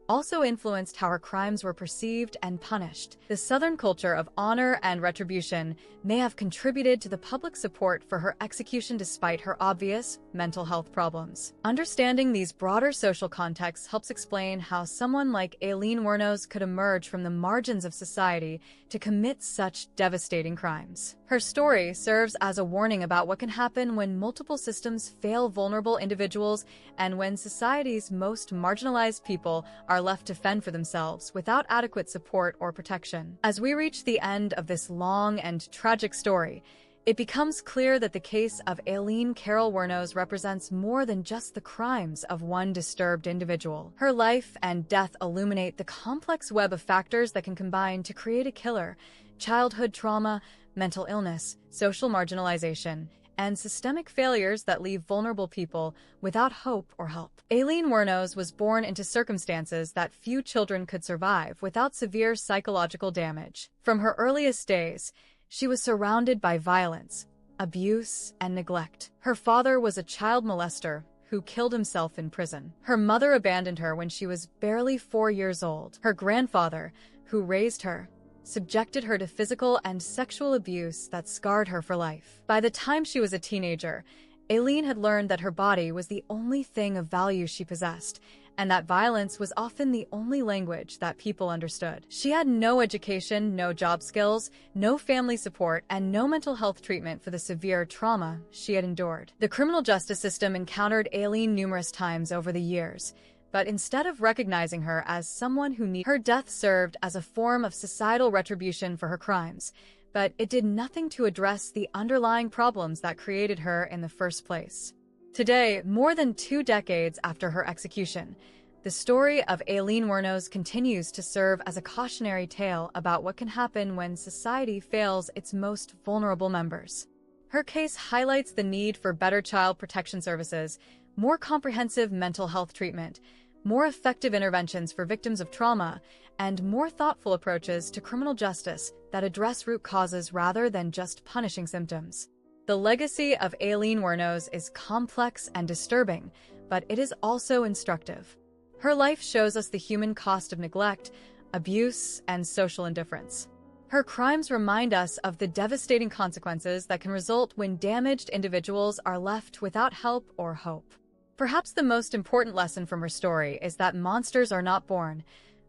also influenced how her crimes were perceived and punished. The Southern culture of honor and retribution may have contributed to the public support for her execution despite her obvious mental health problems. Understanding these broader social contexts helps explain how someone like Aileen Wuornos could emerge from the margins of society to commit such devastating crimes. Her story serves as a warning about what can happen when multiple systems fail vulnerable individuals and when society's most marginalized people are left to fend for themselves without adequate support or protection. As we reach the end of this long and tragic story, it becomes clear that the case of Aileen Carol Wuornos represents more than just the crimes of one disturbed individual. Her life and death illuminate the complex web of factors that can combine to create a killer: childhood trauma, mental illness, social marginalization, and systemic failures that leave vulnerable people without hope or help. Aileen Wuornos was born into circumstances that few children could survive without severe psychological damage. From her earliest days, she was surrounded by violence, abuse, and neglect. Her father was a child molester who killed himself in prison. Her mother abandoned her when she was barely 4 years old. Her grandfather, who raised her, subjected her to physical and sexual abuse that scarred her for life. By the time she was a teenager, Aileen had learned that her body was the only thing of value she possessed, and that violence was often the only language that people understood. She had no education, no job skills, no family support, and no mental health treatment for the severe trauma she had endured. The criminal justice system encountered Aileen numerous times over the years, but instead of recognizing her as someone who needed her, death served as a form of societal retribution for her crimes, but it did nothing to address the underlying problems that created her in the first place. Today, more than 2 decades after her execution, the story of Aileen Wuornos continues to serve as a cautionary tale about what can happen when society fails its most vulnerable members. Her case highlights the need for better child protection services, more comprehensive mental health treatment, more effective interventions for victims of trauma, and more thoughtful approaches to criminal justice that address root causes rather than just punishing symptoms. The legacy of Aileen Wuornos is complex and disturbing, but it is also instructive. Her life shows us the human cost of neglect, abuse, and social indifference. Her crimes remind us of the devastating consequences that can result when damaged individuals are left without help or hope. Perhaps the most important lesson from her story is that monsters are not born.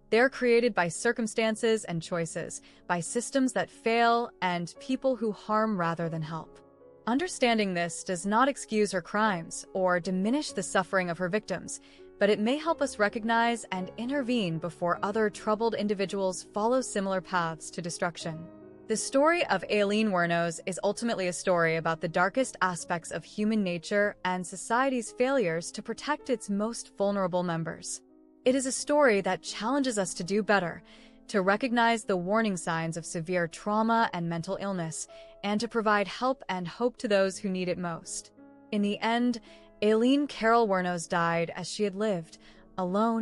They're created by circumstances and choices, by systems that fail, and people who harm rather than help. Understanding this does not excuse her crimes or diminish the suffering of her victims, but it may help us recognize and intervene before other troubled individuals follow similar paths to destruction. The story of Aileen Wuornos is ultimately a story about the darkest aspects of human nature and society's failures to protect its most vulnerable members. It is a story that challenges us to do better, to recognize the warning signs of severe trauma and mental illness, and to provide help and hope to those who need it most. In the end, Aileen Carol Wuornos died as she had lived, alone,